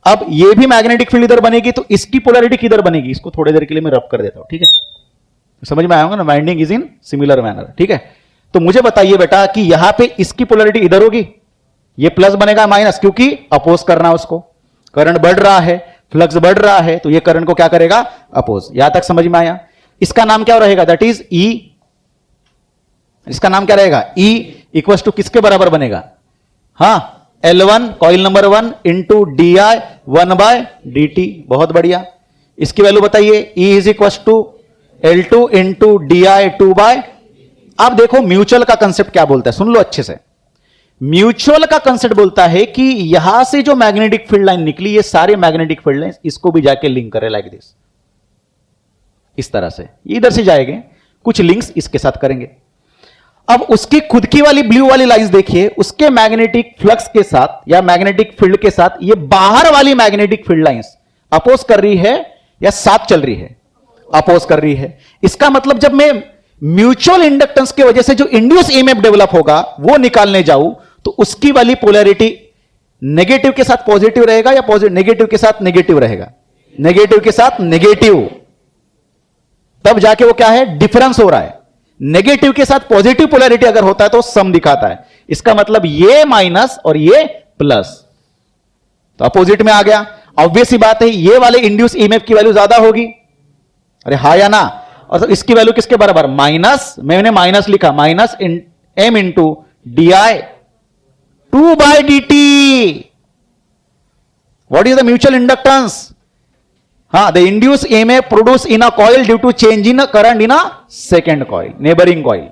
अब ये भी मैग्नेटिक फील्ड इधर बनेगी, तो इसकी पोलैरिटी किधर बनेगी, इसको थोड़ी देर के लिए मैं रब कर देता हूं। ठीक है, समझ में आएगा ना, winding is in similar manner. ठीक है, तो मुझे बताइए बेटा कि यहां पे इसकी पोलैरिटी इधर होगी, ये प्लस बनेगा माइनस, क्योंकि अपोज करना है उसको। करंट बढ़ रहा है, फ्लक्स बढ़ रहा है, तो ये करंट को क्या करेगा, अपोज। यहां तक समझ में आया। इसका नाम क्या रहेगा, दैट इज ई। इसका नाम क्या रहेगा, ई इक्वल टू किसके बराबर बनेगा, हां L1 coil number 1 into D I 1/dt। बहुत बढ़िया। इसकी वैल्यू बताइए, E is equal to L2 into D I 2/। अब देखो म्यूचुअल का कंसेप्ट क्या बोलता है, सुन लो अच्छे से। म्यूचुअल का कंसेप्ट बोलता है कि यहां से जो मैग्नेटिक फील्ड लाइन निकली, ये सारे मैग्नेटिक फील्ड लाइन इसको भी जाके लिंक करे लाइक दिस, इस तरह से इधर से जाएंगे, कुछ लिंक्स इसके साथ करेंगे। अब उसकी खुद की वाली ब्लू वाली लाइंस देखिए, उसके मैग्नेटिक फ्लक्स के साथ या मैग्नेटिक फील्ड के साथ ये बाहर वाली मैग्नेटिक फील्ड लाइंस अपोज कर रही है या साथ चल रही है, अपोज कर रही है। इसका मतलब जब मैं म्यूचुअल इंडक्टेंस की वजह से जो इंड्यूस ईएमएफ डेवलप होगा वो निकालने जाऊं, तो उसकी वाली पोलैरिटी नेगेटिव के साथ पॉजिटिव रहेगा या नेगेटिव के साथ नेगेटिव रहेगा, नेगेटिव के साथ नेगेटिव। तब जाके वो क्या है, डिफरेंस हो रहा है। नेगेटिव के साथ पॉजिटिव पोलैरिटी अगर होता है तो सम दिखाता है। इसका मतलब ये माइनस और ये प्लस, तो अपोजिट में आ गया। ऑब्वियस ही बात है, ये वाले इंड्यूस ईएमएफ की वैल्यू ज्यादा होगी, अरे हा या ना। और तो इसकी वैल्यू किसके बराबर, माइनस, मैंने माइनस लिखा, minus m into D I 2/dt। What is the mutual inductance, हाँ the induce EMF produce in a coil due to change in current in a second coil, neighbouring coil.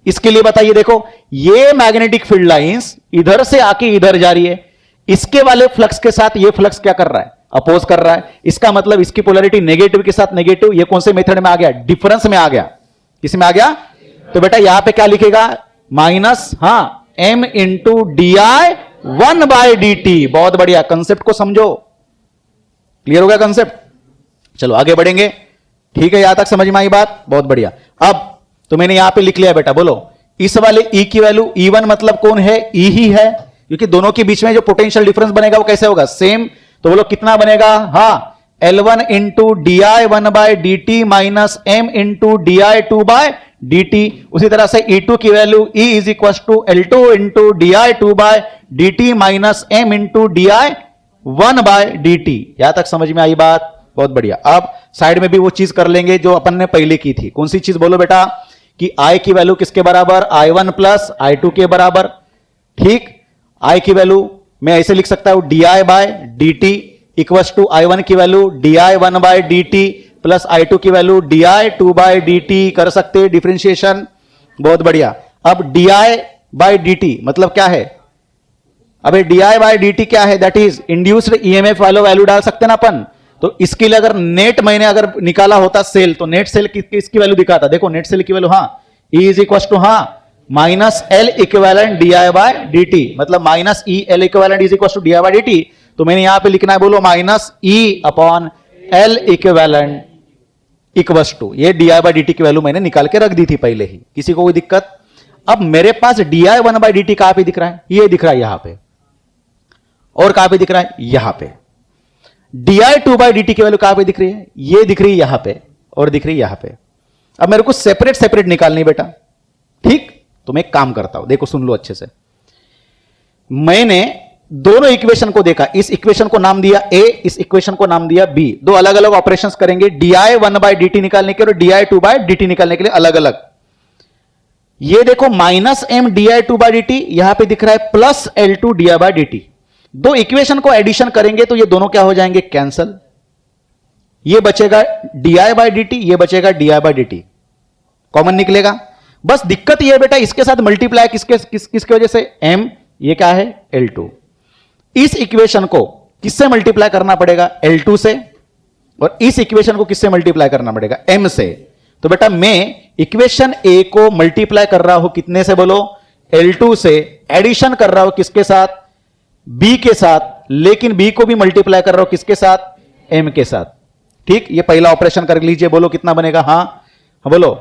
इसके लिए बताइए, देखो ये magnetic field lines इधर से आके इधर जा रही है, इसके वाले फ्लक्स के साथ ये फ्लक्स क्या कर रहा है, अपोज कर रहा है। इसका मतलब इसकी पोलैरिटी नेगेटिव के साथ नेगेटिव। ये कौन से मेथड में आ गया, डिफरेंस में आ गया। किस में आ गया, तो बेटा यहां पे क्या लिखेगा, माइनस, हां m into D I 1/dt। बहुत बढ़िया, कंसेप्ट को समझो, क्लियर हो गया कंसेप्ट। चलो आगे बढ़ेंगे, ठीक है, यहां तक समझ में आई बात, बहुत बढ़िया। अब तो मैंने यहां पे लिख लिया बेटा, बोलो इस वाले E की वैल्यू, E1 मतलब कौन है, E ही है, क्योंकि दोनों के बीच में जो पोटेंशियल डिफरेंस बनेगा वो कैसे होगा, सेम। तो बोलो कितना बनेगा, हां L1 into D I 1/dt minus M into D I 2/dt। उसी तरह से E2 की वैल्यू E is equal to L2 into D I 2/dt minus M into D I 1/dt। यहां तक समझ में आई बात, बहुत बढ़िया। अब साइड में भी वो चीज कर लेंगे जो अपन ने पहले की थी। कौन सी चीज, बोलो बेटा, कि I की वैल्यू किसके बराबर, I1 प्लस I2 के बराबर। ठीक, I की वैल्यू मैं ऐसे लिख सकता हूं, di/dt इक्वल टू I1 की वैल्यू di1/dt प्लस I2 की वैल्यू di2/dt। कर सकते डिफरेंशिएशन, बहुत बढ़िया। अब di/dt मतलब क्या है, अबे di/dt क्या है, दैट इज इंड्यूस्ड ईएमएफ वाला वैल्यू डाल सकते ना अपन। तो इसके लिए अगर नेट मैंने अगर निकाला होता सेल, तो नेट सेल किसकी वैल्यू दिखाता, देखो नेट सेल की वैल्यू, हां E इज इक्वल टू, हां माइनस L इक्विवेलेंट di/dt, मतलब minus E L equivalent is equal to di/dt। तो मैंने यहां पे लिखना है, बोलो minus E upon L equivalent equal to, ये di/dt की वैल्यू मैंने निकाल के रख दी थी पहले ही, किसी को कोई दिक्कत। अब मेरे पास di1/dt कहां पे दिख रहा है, ये दिख रहा है यहां पे, और कहां पे दिख रहा है, यहां पे। di2/dt की वैल्यू कहां पे दिख रही है, ये दिख रही है यहां पे, और दिख रही है यहां पे। अब मेरे को सेपरेट सेपरेट निकालनी बेटा, ठीक। तो मैं एक काम करता हूं, देखो सुन लो अच्छे से। मैंने दोनों इक्वेशन को देखा, इस इक्वेशन को नाम दिया A, इस इक्वेशन को नाम दिया B। दो अलग अलग ऑपरेशंस करेंगे, di1/dt निकालने के लिए और di2/dt निकालने के लिए अलग अलग। ये देखो माइनस M di2/dt, यहां पे दिख रहा है प्लस L2 di/dt। दो इक्वेशन को एडिशन करेंगे तो ये दोनों क्या हो जाएंगे, कैंसल। ये बचेगा di/dt, ये बचेगा di/dt, कॉमन निकलेगा। बस दिक्कत ये है बेटा, इसके साथ मल्टीप्लाई किसके वजह से, M, ये क्या है L2। इस इक्वेशन को किससे मल्टीप्लाई करना पड़ेगा, L2 से, और इस इक्वेशन को किससे मल्टीप्लाई करना पड़ेगा, M से। तो बेटा मैं इक्वेशन A को मल्टीप्लाई कर रहा हूं कितने से, बोलो L2 से, एडिशन कर रहा हूं किसके साथ, B के साथ, लेकिन B को भी मल्टीप्लाई कर रहा हूं किसके साथ, M के साथ। ठीक, ये पहला ऑपरेशन कर लीजिए, बोलो कितना बनेगा, हां बोलो,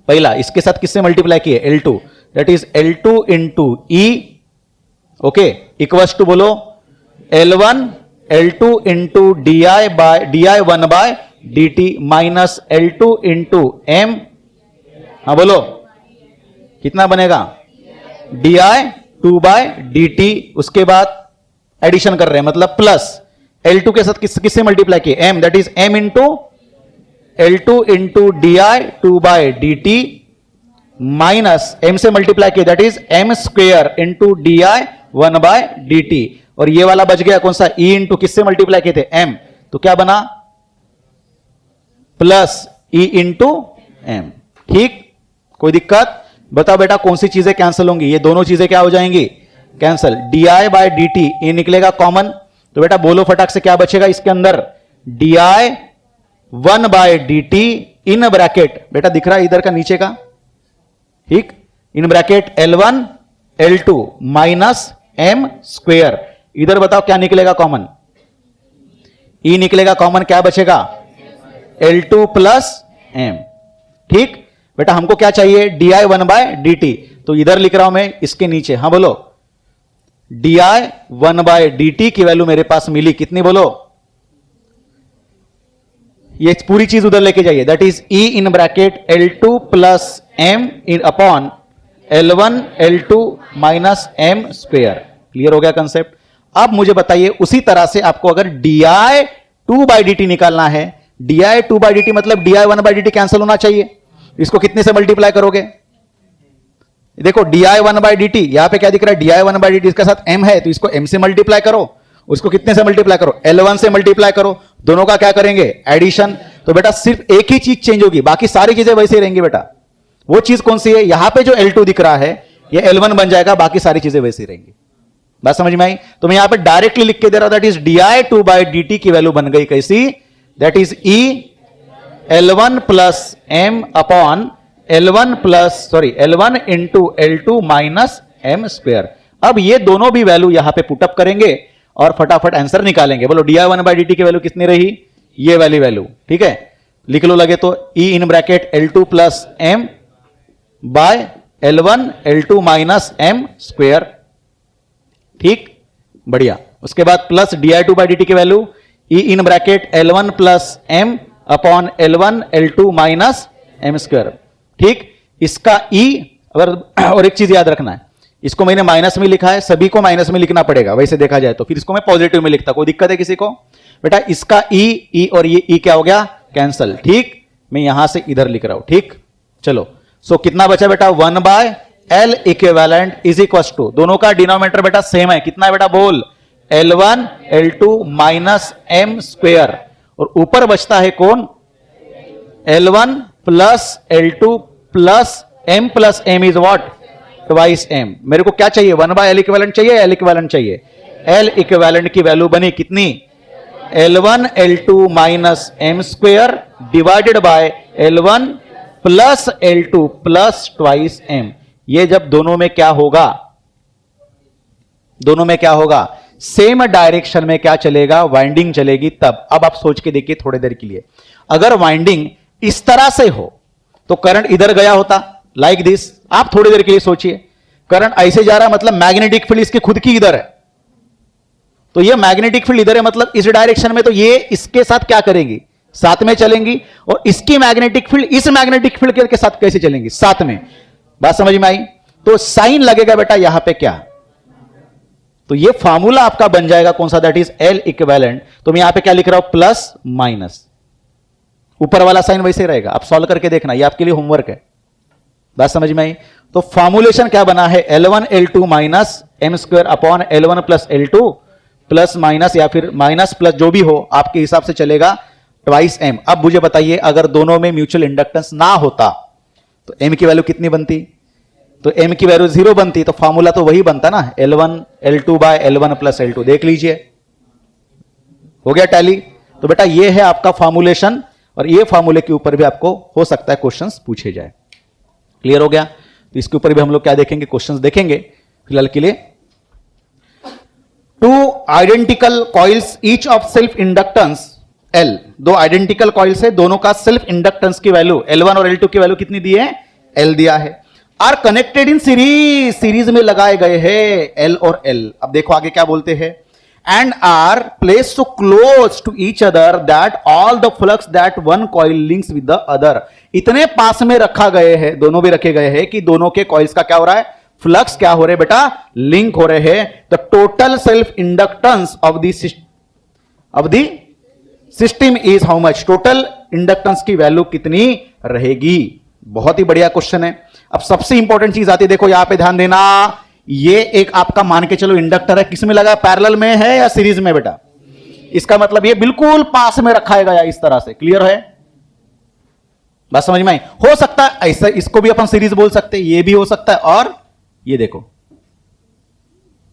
पहला इसके साथ किससे मल्टीप्लाई किए, L2, that is L2 into E, okay, equals to बोलो L1 L2 into di1/dt minus L2 into M, हाँ बोलो कितना बनेगा, di2/dt। उसके बाद एडिशन कर रहे हैं, मतलब प्लस L2 के साथ किससे मल्टीप्लाई किए, m, that is m into L2 into D I 2/dt minus m से मल्टीप्लाई किए that is m square into D I 1/dt, और ये वाला बच गया कौन सा, e इंटू किससे मल्टीप्लाई किए थे, m, तो क्या बना प्लस e इंटू m। ठीक, कोई दिक्कत, बताओ बेटा कौन सी चीजें कैंसिल होंगी, ये दोनों चीजें क्या हो जाएंगी, कैंसिल, di/dt ये निकलेगा कॉमन, तो बेटा बोलो फटाक से क्या बचेगा इसके अंदर, di 1/dt इन ब्रैकेट, बेटा दिख रहा है इधर का नीचे का, ठीक, इन bracket L1 L2 minus m square, इधर बताओ क्या निकलेगा कॉमन, e निकलेगा कॉमन, क्या बचेगा L2 प्लस m। ठीक बेटा, हमको क्या चाहिए di 1/dt, तो इधर लिख रहा हूं मैं इसके नीचे, हाँ बोलो, di 1/dt की वैल्यू मेरे पास मिली कितनी, बोलो, ये पूरी चीज उधर लेके जाइए, that is e in bracket L2 plus m in upon L1 L2 minus m square. Clear हो गया कंसेप्ट। अब मुझे बताइए उसी तरह से आपको अगर di 2/dt निकालना है, di 2/dt मतलब di 1/dt कैंसिल होना चाहिए, इसको कितने से मल्टीप्लाई करोगे, देखो di 1/dt यहां पे क्या दिख रहा है, di 1/dt इसके साथ m है, तो इसको m से मल्टीप्लाई करो, उसको कितने से मल्टीप्लाई करो, L1 से मल्टीप्लाई करो, दोनों का क्या करेंगे एडिशन, तो बेटा सिर्फ एक ही चीज चेंज होगी, बाकी सारी चीजें वैसे ही रहेंगी बेटा। वो चीज कौन सी है, यहां पे जो L2 दिख रहा है ये L1 बन जाएगा, बाकी सारी चीजें वैसे ही रहेंगी। बात समझ में आई, तो मैं यहां पे डायरेक्टली लिख के दे रहा हूं, दैट इज di 2/dt की वैल्यू बन गई कैसी, that is e L1 plus m upon L1 into L2 minus m square. अब ये दोनों भी वैल्यू यहां पे पुटअप करेंगे और फटाफट आंसर निकालेंगे। बोलो di 1/dt की वैल्यू कितनी रही, ये वाली वैल्यू, ठीक है, लिख लो लगे तो e in bracket L2 plus m by L1 L2 minus m square. ठीक, बढ़िया। उसके बाद प्लस di 2/dt की वैल्यू e in bracket L1 plus m upon L1 L2 minus m square. ठीक, इसका e, और एक चीज याद रखना है, इसको मैंने माइनस में लिखा है, सभी को माइनस में लिखना पड़ेगा वैसे देखा जाए तो, फिर इसको मैं पॉजिटिव में लिखता, कोई दिक्कत है किसी को, बेटा इसका e और ये e क्या हो गया कैंसल। ठीक, मैं यहां से इधर लिख रहा हूं। ठीक, चलो, सो कितना बचा बेटा, 1/L equivalent is equal to, दोनों का डिनोमिनेटर बेटा सेम है, कितना है बेटा बोल, L1 L2 minus m square, और ऊपर बचता है कौन, L1 plus L2 plus m plus m is what, twice m। मेरे को क्या चाहिए, 1/L इक्विवेलेंट चाहिए, L इक्विवेलेंट चाहिए, L इक्विवेलेंट की वैल्यू बनी कितनी, L1 L2 minus m square divided by L1 plus L2 plus twice m। ये जब दोनों में क्या होगा, दोनों में क्या होगा, सेम डायरेक्शन में क्या चलेगा, वाइंडिंग चलेगी तब। अब आप सोच के देखिए थोड़ी देर के लिए, अगर वाइंडिंग इस तरह से हो तो करंट इधर गया होता लाइक दिस। आप थोड़ी देर के लिए सोचिए, करंट ऐसे जा रहा है मतलब मैग्नेटिक फील्ड इसकी खुद की इधर है, तो ये मैग्नेटिक फील्ड इधर है मतलब इस डायरेक्शन में, तो ये इसके साथ क्या करेंगी, साथ में चलेंगी, और इसकी मैग्नेटिक फील्ड इस मैग्नेटिक फील्ड के साथ कैसे चलेंगी, साथ में। बात समझ में आई, तो साइन लगेगा बेटा यहां पे क्या, तो ये फॉर्मूला आपका बन जाएगा कौन सा, दैट इज L इक्विवेलेंट। तो मैं यहां पे क्या लिख रहा हूं, प्लस माइनस, ऊपर वाला साइन वैसे रहेगा, आप सॉल्व करके देखना, ये आपके लिए होमवर्क है। बात समझ में आई, तो फॉर्मुलेशन क्या बना है, L1 L2 minus m square upon L1 plus L2 plus minus, या फिर माइनस प्लस जो भी हो आपके हिसाब से चलेगा, ट्वाइस m। अब मुझे बताइए अगर दोनों में म्यूचुअल इंडक्टेंस ना होता तो m की वैल्यू कितनी बनती, तो m की वैल्यू 0 बनती, तो फॉर्मूला तो वही बनता ना, L1 L2 bye L1 plus L2। देख लीजिए, हो गया टैली। तो बेटा ये है आपका फॉर्मुलेशन, और ये फॉर्मूले के ऊपर भी आपको हो सकता है क्वेश्चंस पूछे जाए। क्लियर हो गया, तो इसके ऊपर भी हम लोग क्या देखेंगे, क्वेश्चंस देखेंगे। फिलहाल के लिए, two identical coils each of self inductance L, दो आइडेंटिकल कॉइल्स है, दोनों का सेल्फ इंडक्टेंस की वैल्यू L1 और L2 की वैल्यू कितनी दी है, L दिया है, are connected in series, series में लगाए गए हैं L और L। अब देखो आगे क्या बोलते हैं, and are placed so close to each other that all the flux that one coil links with the other, इतने पास में रखा गए हैं, दोनों भी रखे गए हैं कि दोनों के कॉइल्स का क्या हो रहा है, फ्लक्स क्या हो रहे बेटा, लिंक हो रहे हैं। तो total self inductance of the system is how much, total inductance की वैल्यू कितनी रहेगी। बहुत ही बढ़िया क्वेश्चन है। अब सबसे इंपॉर्टेंट चीज आती है, देखो यहां पे ध्यान देना, ये एक आपका मान के चलो इंडक्टर है, किस में लगा, पैरेलल में है या सीरीज में बेटा, इसका मतलब ये बिल्कुल पास में रखा है, इस तरह से, क्लियर है, बात समझ में आई। हो सकता है ऐसा, इसको भी अपन सीरीज बोल सकते हैं, ये भी हो सकता है, और ये देखो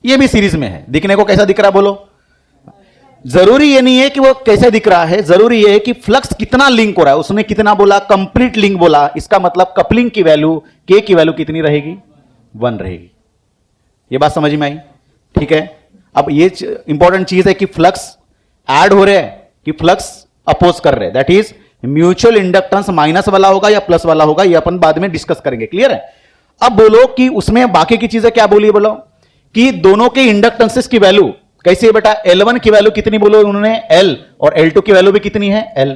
ये भी सीरीज में है, दिखने को कैसा दिख रहा है बोलो। जरूरी ये नहीं है कि वो कैसे दिख रहा है, जरूरी ये है कि फ्लक्स कितना लिंक हो रहा है। उसने कितना बोला, कंप्लीट लिंक बोला, इसका मतलब कपलिंग की वैल्यू, के की वैल्यू कितनी रहेगी, 1 रहेगी। ये बात समझ में आई, ठीक है। अब ये इंपॉर्टेंट चीज है कि फ्लक्स ऐड हो रहे हैं कि फ्लक्स अपोज कर रहे हैं, that is mutual inductance minus वाला होगा या प्लस वाला होगा, ये अपन बाद में डिस्कस करेंगे, क्लियर है। अब बोलो कि उसमें बाकी की चीजें क्या बोली, बोलो कि दोनों के इंडक्टेंसेस की वैल्यू कैसी है बेटा, L1 की वैल्यू कितनी बोलो उन्होंने, L, और L2 की वैल्यू भी कितनी है, L।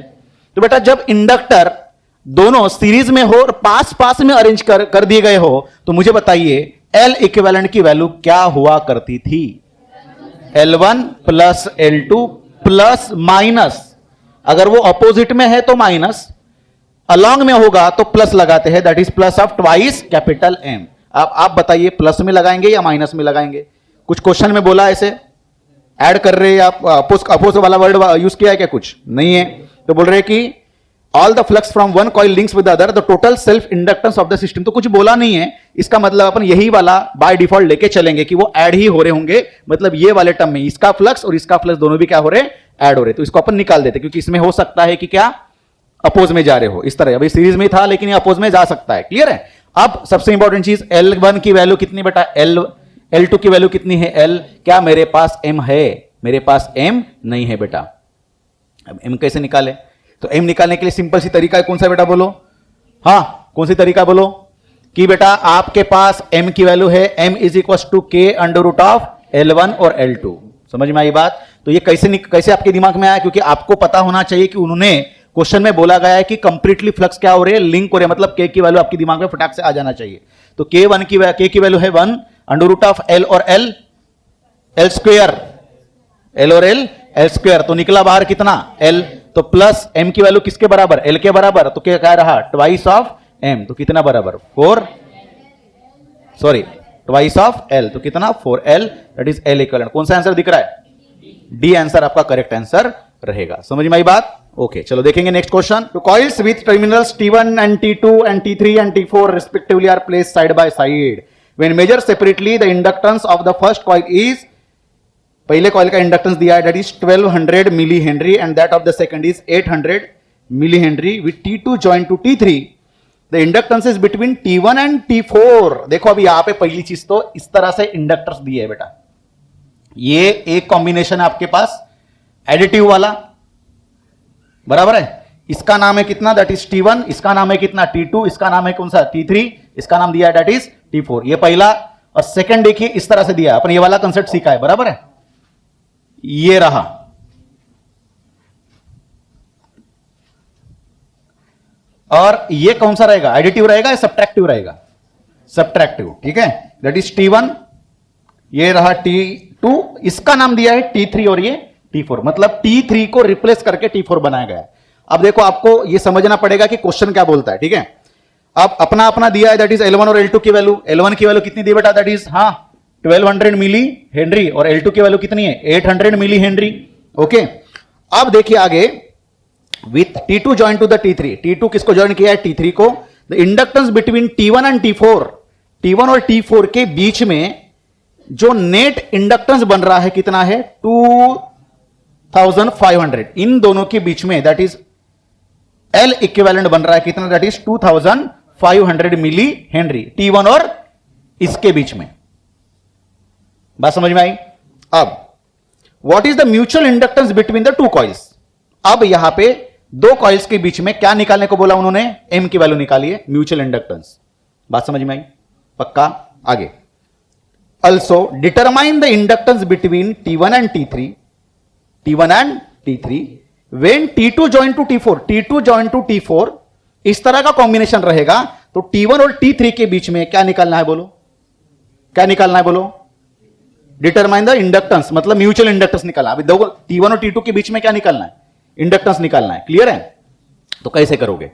तो बेटा जब इंडक्टर दोनों सीरीज में हो और पास पास में अरेंज कर दिए गए हो, तो मुझे बताइए L इक्विवेलेंट की वैल्यू क्या हुआ करती थी, L1 plus L2 plus minus, अगर वो अपोजिट में है तो माइनस, अलॉन्ग में होगा तो प्लस लगाते हैं, that is plus of twice capital M। अब आप बताइए प्लस में लगाएंगे या माइनस में लगाएंगे, कुछ क्वेश्चन में बोला ऐसे ऐड कर रहे हैं आप, अपोज वाला वर्ड यूज किया है क्या, कुछ नहीं है। तो बोल रहे कि all the flux from one coil links with other the total self inductance of the system, तो कुछ बोला नहीं है, इसका मतलब अपन यही वाला बाय डिफॉल्ट लेके चलेंगे कि वो ऐड ही हो रहे होंगे, मतलब ये वाले टर्म में इसका फ्लक्स और इसका फ्लक्स दोनों भी क्या हो रहे, ऐड हो रहे। तो इसको अपन निकाल देते, क्योंकि इसमें हो सकता है कि क्या अपोज में जा रहे हो, इस तरह। अभी सीरीज में था लेकिन ये अपोज में जा सकता है, क्लियर है। अब सबसे इंपॉर्टेंट चीज, L1 की वैल्यू कितनी बेटा, L2 की वैल्यू कितनी है, L। क्या मेरे पास M है, मेरे पास M नहीं है बेटा। अब M कैसे निकाले, तो M निकालने के लिए सिंपल सी तरीका है, कौन सा बेटा बोलो, हाँ कौन सी तरीका बोलो, कि बेटा आपके पास M की वैल्यू है, M is equal to K under root of L1 और L2। समझ में आई बात। तो ये कैसे आपके दिमाग में आया, क्योंकि आपको पता होना चाहिए कि उन्होंने क्वेश्चन में बोला गया है कि कंप्लीटली फ्लक्स क्या हो रहे हैं, लिंक हो रहे हैं, मतलब K की वैल्यू आपके दिमाग में फटाक से आ जाना चाहिए। तो K की वैल्यू है 1 अंडर रूट ऑफ L और L स्क्वेयर, L और L स्क्वेयर, तो निकला बाहर कितना, L। तो प्लस M की वैल्यू किसके बराबर, L के बराबर, तो क्या रहा, ट्वाइस ऑफ M, तो कितना बराबर 4, सॉरी ट्वाइस ऑफ L, तो कितना 4L, that is L equivalent. कौन सा आंसर दिख रहा है, डी आंसर आपका करेक्ट आंसर रहेगा। समझ में आई बात, ओके चलो देखेंगे next question. Two coils with terminals T1 and T2 and T3 and T4 respectively are placed side by side. When measured separately, the inductance of the first coil is, पहले coil का inductance दिया है that is 1200 milli henry and that of the second is 800 milli henry with T2 joint to T3, the inductance is between T1 and T4। देखो अभी यहां पे पहली चीज तो इस तरह से इंडक्टर्स दिए है बेटा, ये एक कॉम्बिनेशन है आपके पास एडिटिव वाला, बराबर है। इसका नाम है कितना, दैट इज T1, इसका नाम है कितना T2, इसका नाम है कौन सा T3, इसका नाम दिया है दैट इज T4। ये पहला, और सेकंड देखिए इस तरह से दिया है, अपन ये वाला कंसेप्ट सीखा है, बराबर है। ये रहा, और ये कौन सा रहेगा, एडिटिव रहेगा या सब्ट्रैक्टिव रहेगा, सब्ट्रैक्टिव, ठीक है। दैट इज T1, ये रहा T2, इसका नाम दिया है T3 और ये T4, मतलब T3 को रिप्लेस करके T4 बनाया गया है। अब देखो आपको ये समझना पड़ेगा कि क्वेश्चन क्या बोलता है, ठीक है। अब अपना अपना दिया है दैट इज L1 और L2 की वैल्यू, L1 की वैल्यू कितनी दी बेटा, दैट इज 1200 मिली हेनरी, और L2 की वैल्यू कितनी है 800 मिली हेनरी, ओके। अब देखिए आगे, with T2 join to the T3, T2 किसको ज्वाइन किया है, T3 को। The inductance between T1 and T4, T1 और T4 के बीच में जो नेट इंडक्टेंस बन रहा है कितना है 2500, इन दोनों के बीच में दैट इज L इक्विवेलेंट बन रहा है कितना, that is 2500 milli henry, T1 और इसके बीच में। बात समझ में आई। अब what is the mutual inductance between the two coils, अब यहां पे दो कॉइल्स के बीच में क्या निकालने को बोला उन्होंने, M की वैल्यू निकाली है, म्यूचुअल इंडक्टेंस। बात समझ में आई, पक्का। आगे also determine the inductance between T1 and T3 when T2 join to T4 इस तरह का कॉम्बिनेशन रहेगा, तो T1 और T3 के बीच में क्या निकालना है बोलो, क्या निकालना है बोलो? डिटरमाइन द इंडक्टेंस, मतलब म्यूचुअल इंडक्टेंस निकालना। अभी देखो T1 और T2 के बीच में क्या निकालना है? इंडक्टेंस निकालना है। क्लियर है? तो कैसे करोगे?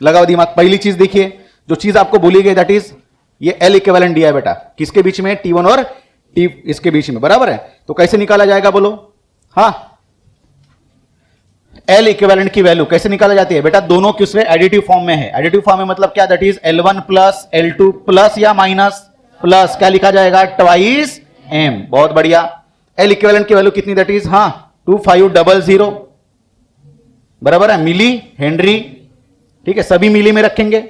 लगाओ दिमाग। पहली चीज देखिए, जो चीज आपको बोली गई दैट इज ये L इक्विवेलेंट दिया है बेटा, किसके बीच में? T1 और T इसके बीच में, बराबर है। तो कैसे निकाला जाएगा बोलो? हाँ, L इक्विवेलेंट की वैल्यू कैसे निकाला जाती है बेटा? दोनों किसमें? एडिटिव फॉर्म में है। एडिटिव फॉर्म में मतलब क्या? That is L1 plus L2 plus या माइनस प्लस, क्या लिखा जाएगा? Twice M। बहुत बढ़िया। L इक्विवेलेंट की वैल्यू कितनी? दैट इज 2500, बराबर है, मिली हेनरी। ठीक है, सभी मिली में रखेंगे।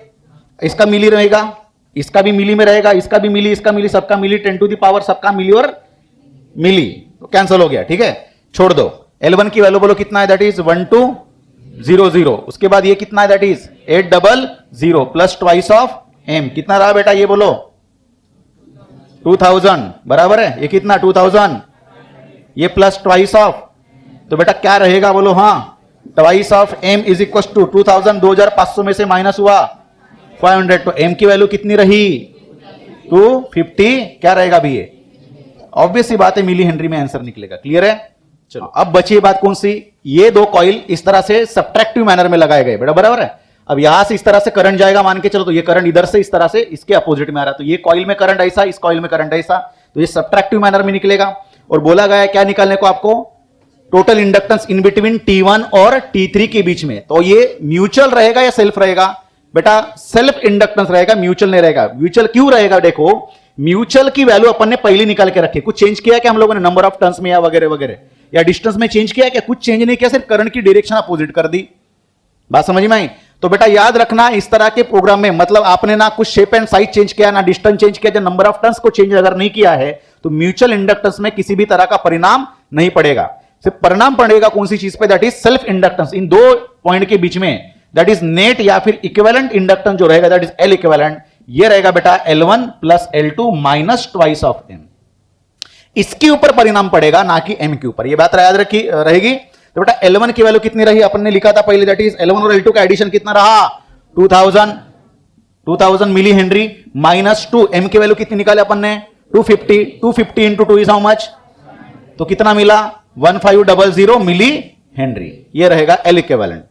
इसका मिली रहेगा, इसका भी मिली में रहेगा, इसका भी मिली, इसका मिली, सबका मिली, 10 टू द पावर सबका मिली और मिली, तो कैंसिल हो गया। ठीक है, छोड़ दो। L1 की वैल्यू बोलो कितना है? That is 1200। उसके बाद ये कितना है? That is 800 plus twice of M। कितना रहा बेटा ये बोलो? 2000, बराबर है। ये कितना? 2000, ये प्लस ट्वाइस ऑफ, तो बेटा क्या रहेगा बोलो? हाँ, twice of M is equal to 2000, 2500 में से माइनस हुआ 500, तो M की वैल्यू कितनी रही? 250। क्या रहेगा अभी? ये ऑब्वियस सी बात है, मिली हेनरी में आंसर निकलेगा। क्लियर है? चलो अब बची बात कौन सी? ये दो कॉइल इस तरह से सब्ट्रैक्टिव मैनर में लगाए गए बेटा, बराबर है। अब यहां से इस तरह से करंट जाएगा, मान के चलो, तो ये करंट इधर से इस तरह से इसके अपोजिट में आ रहा है, तो ये कॉइल में करंट ऐसा, इस कॉइल में करंट ऐसा, तो ये सब्ट्रैक्टिव मैनर में निकलेगा। और बोला गया है क्या निकालने को आपको? Total inductance in between T1 और T3 के बीच में। तो ये म्यूचुअल रहेगा या सेल्फ रहेगा बेटा? सेल्फ इंडक्टेंस रहेगा, म्यूचुअल नहीं रहेगा। म्यूचुअल क्यों रहेगा? देखो, म्यूचुअल की वैल्यू अपन ने पहले निकाल के रखी, कुछ चेंज किया क्या हम लोगों ने? नंबर ऑफ टर्न्स में या वगैरह वगैरह, या डिस्टेंस में चेंज किया क्या? कुछ चेंज नहीं किया, सिर्फ करंट की डायरेक्शन अपोजिट कर दी। बात समझ में आई? तो बेटा याद रखना, इस तरह के प्रोग्राम में मतलब आपने ना कुछ शेप एंड साइज चेंज किया, ना डिस्टेंस चेंज किया, जो नंबर ऑफ टर्न्स को चेंज अगर नहीं किया है, तो म्यूचुअल इंडक्टेंस में किसी भी तरह का परिणाम नहीं पड़ेगा। सिर्फ परिणाम पड़ेगा कौन सी चीज पे? That is self inductance. इन दो पॉइंट के बीच में दैट इज नेट या फिर इक्विवेलेंट इंडक्टेंस जो रहेगा दैट इज L इक्विवेलेंट। ये रहेगा बेटा L1 plus L2 minus twice of M। इसके ऊपर परिणाम पड़ेगा, ना कि M के ऊपर। ये बात याद रखी रहेगी। तो बेटा L1 की वैल्यू कितनी रही? अपन ने लिखा था पहले, दैट इज L1 और L2 का एडिशन कितना रहा? 2000 मिली हेनरी माइनस 2 M की वैल्यू कितनी निकाले अपन ने? 250 इंटू 2 इज हाउ मच? तो कितना मिला? 1500 मिली हेनरी। ये रहेगा L इक्विवेलेंट।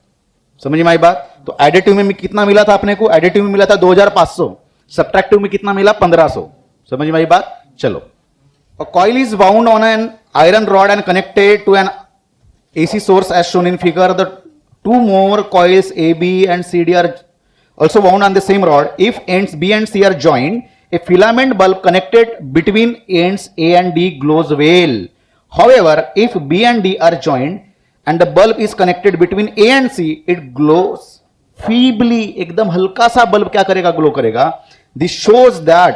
समझ में आई बात? तो एडिटिव में कितना मिला था अपने को? एडिटिव में मिला था 2500, सब्ट्रैक्टिव में कितना मिला? 1500। समझ में आई बात? चलो, a coil is wound on an iron rod and connected to an AC source as shown in figure. The two more coils AB and CD are also wound on the same rod. If ends B and C are joined, a filament bulb connected between ends A and D glows well. However, if B and D are joined and the bulb is connected between A and C, it glows feebly. एकदम हल्का सा bulb क्या करेगा? Glow करेगा। This shows that,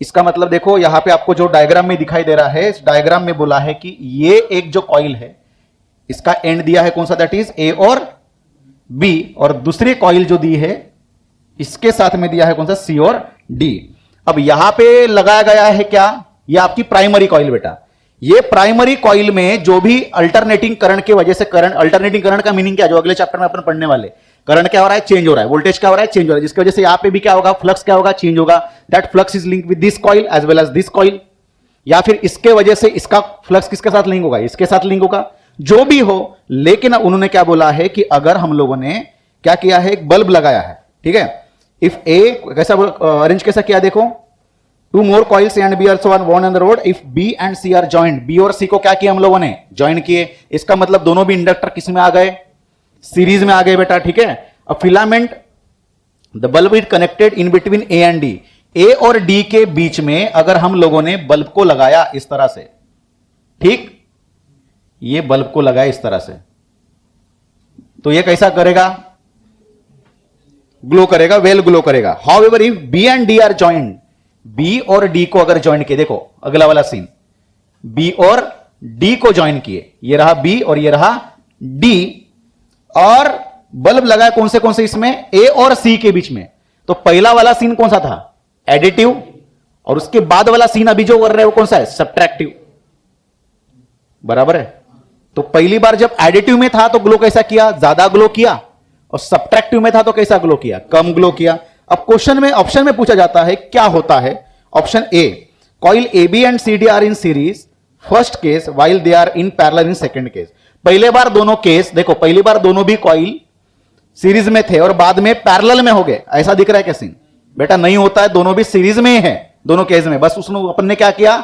इसका मतलब देखो यहां पे आपको जो डायग्राम में दिखाई दे रहा है, इस डायग्राम में बोला है कि ये एक जो कॉइल है, इसका एंड दिया है कौन सा? दैट इज A और B, और दूसरी कॉइल जो दी है इसके साथ में दिया है कौन सा? C और D। अब यहां पे लगाया गया है क्या? ये आपकी प्राइमरी कॉइल बेटा। ये प्राइमरी कॉइल में जो भी अल्टरनेटिंग करंट की वजह से, करंट, अल्टरनेटिंग करंट का मीनिंग क्या है? जो अगले चैप्टर में अपन पढ़ने वाले, करंट क्या हो रहा है? चेंज हो रहा है। वोल्टेज क्या हो रहा है? चेंज हो रहा है, जिसकी वजह से यहां पे भी क्या होगा? फ्लक्स क्या होगा? चेंज होगा। That flux is link with this coil as well as this coil, या फिर इसके वजह से इसका फ्लक्स किसके साथ लिंक होगा? इसके साथ लिंक होगा। जो भी हो, लेकिन उन्होंने क्या बोला है कि अगर हम लोगों ने क्या किया है? एक बल्ब लगाया है, ठीक है। इफ ए कैसा अरेंज कैसा किया? देखो, two more coils A and B are wound on the rod. If B and C are joined, B और C को क्या किया हम लोगों ने? ज्वाइन किए। इसका मतलब दोनों भी इंडक्टर किस में आ गए? सीरीज में आ गए बेटा, ठीक है। अ filament, the bulb is connected in between A and D। A और D के बीच में अगर हम लोगों ने बल्ब को लगाया इस तरह से, ठीक, ये बल्ब को लगाया इस तरह से, तो ये कैसा करेगा? ग्लो करेगा, वेल ग्लो करेगा। However if B and D are joined, B और D को अगर ज्वाइन किए, देखो अगला वाला सीन, B और D को ज्वाइन किए, ये रहा B और ये रहा D, और बल्ब लगाया कौन से इसमें? A और C के बीच में। तो पहला वाला सीन कौन सा था? एडिटिव, और उसके बाद वाला सीन अभी जो कर रहे हैं वो कौन सा है? सब्ट्रैक्टिव, बराबर है। तो पहली बार जब एडिटिव में था तो ग्लो कैसा किया? ज्यादा ग्लो किया, और सब्ट्रैक्टिव में था तो कैसा ग्लो किया? कम ग्लो किया। अब क्वेश्चन में, ऑप्शन में पूछा जाता है क्या होता है? Option A, coil AB and CD are in series first case while they are in parallel in second case. पहले बार दोनों केस देखो, पहली बार दोनों भी कॉइल सीरीज में थे और बाद में पैरेलल में हो गए, ऐसा दिख रहा है क्या सीन? बेटा नहीं होता है, दोनों भी सीरीज में है दोनों केस में, बस उसने अपन ने क्या किया,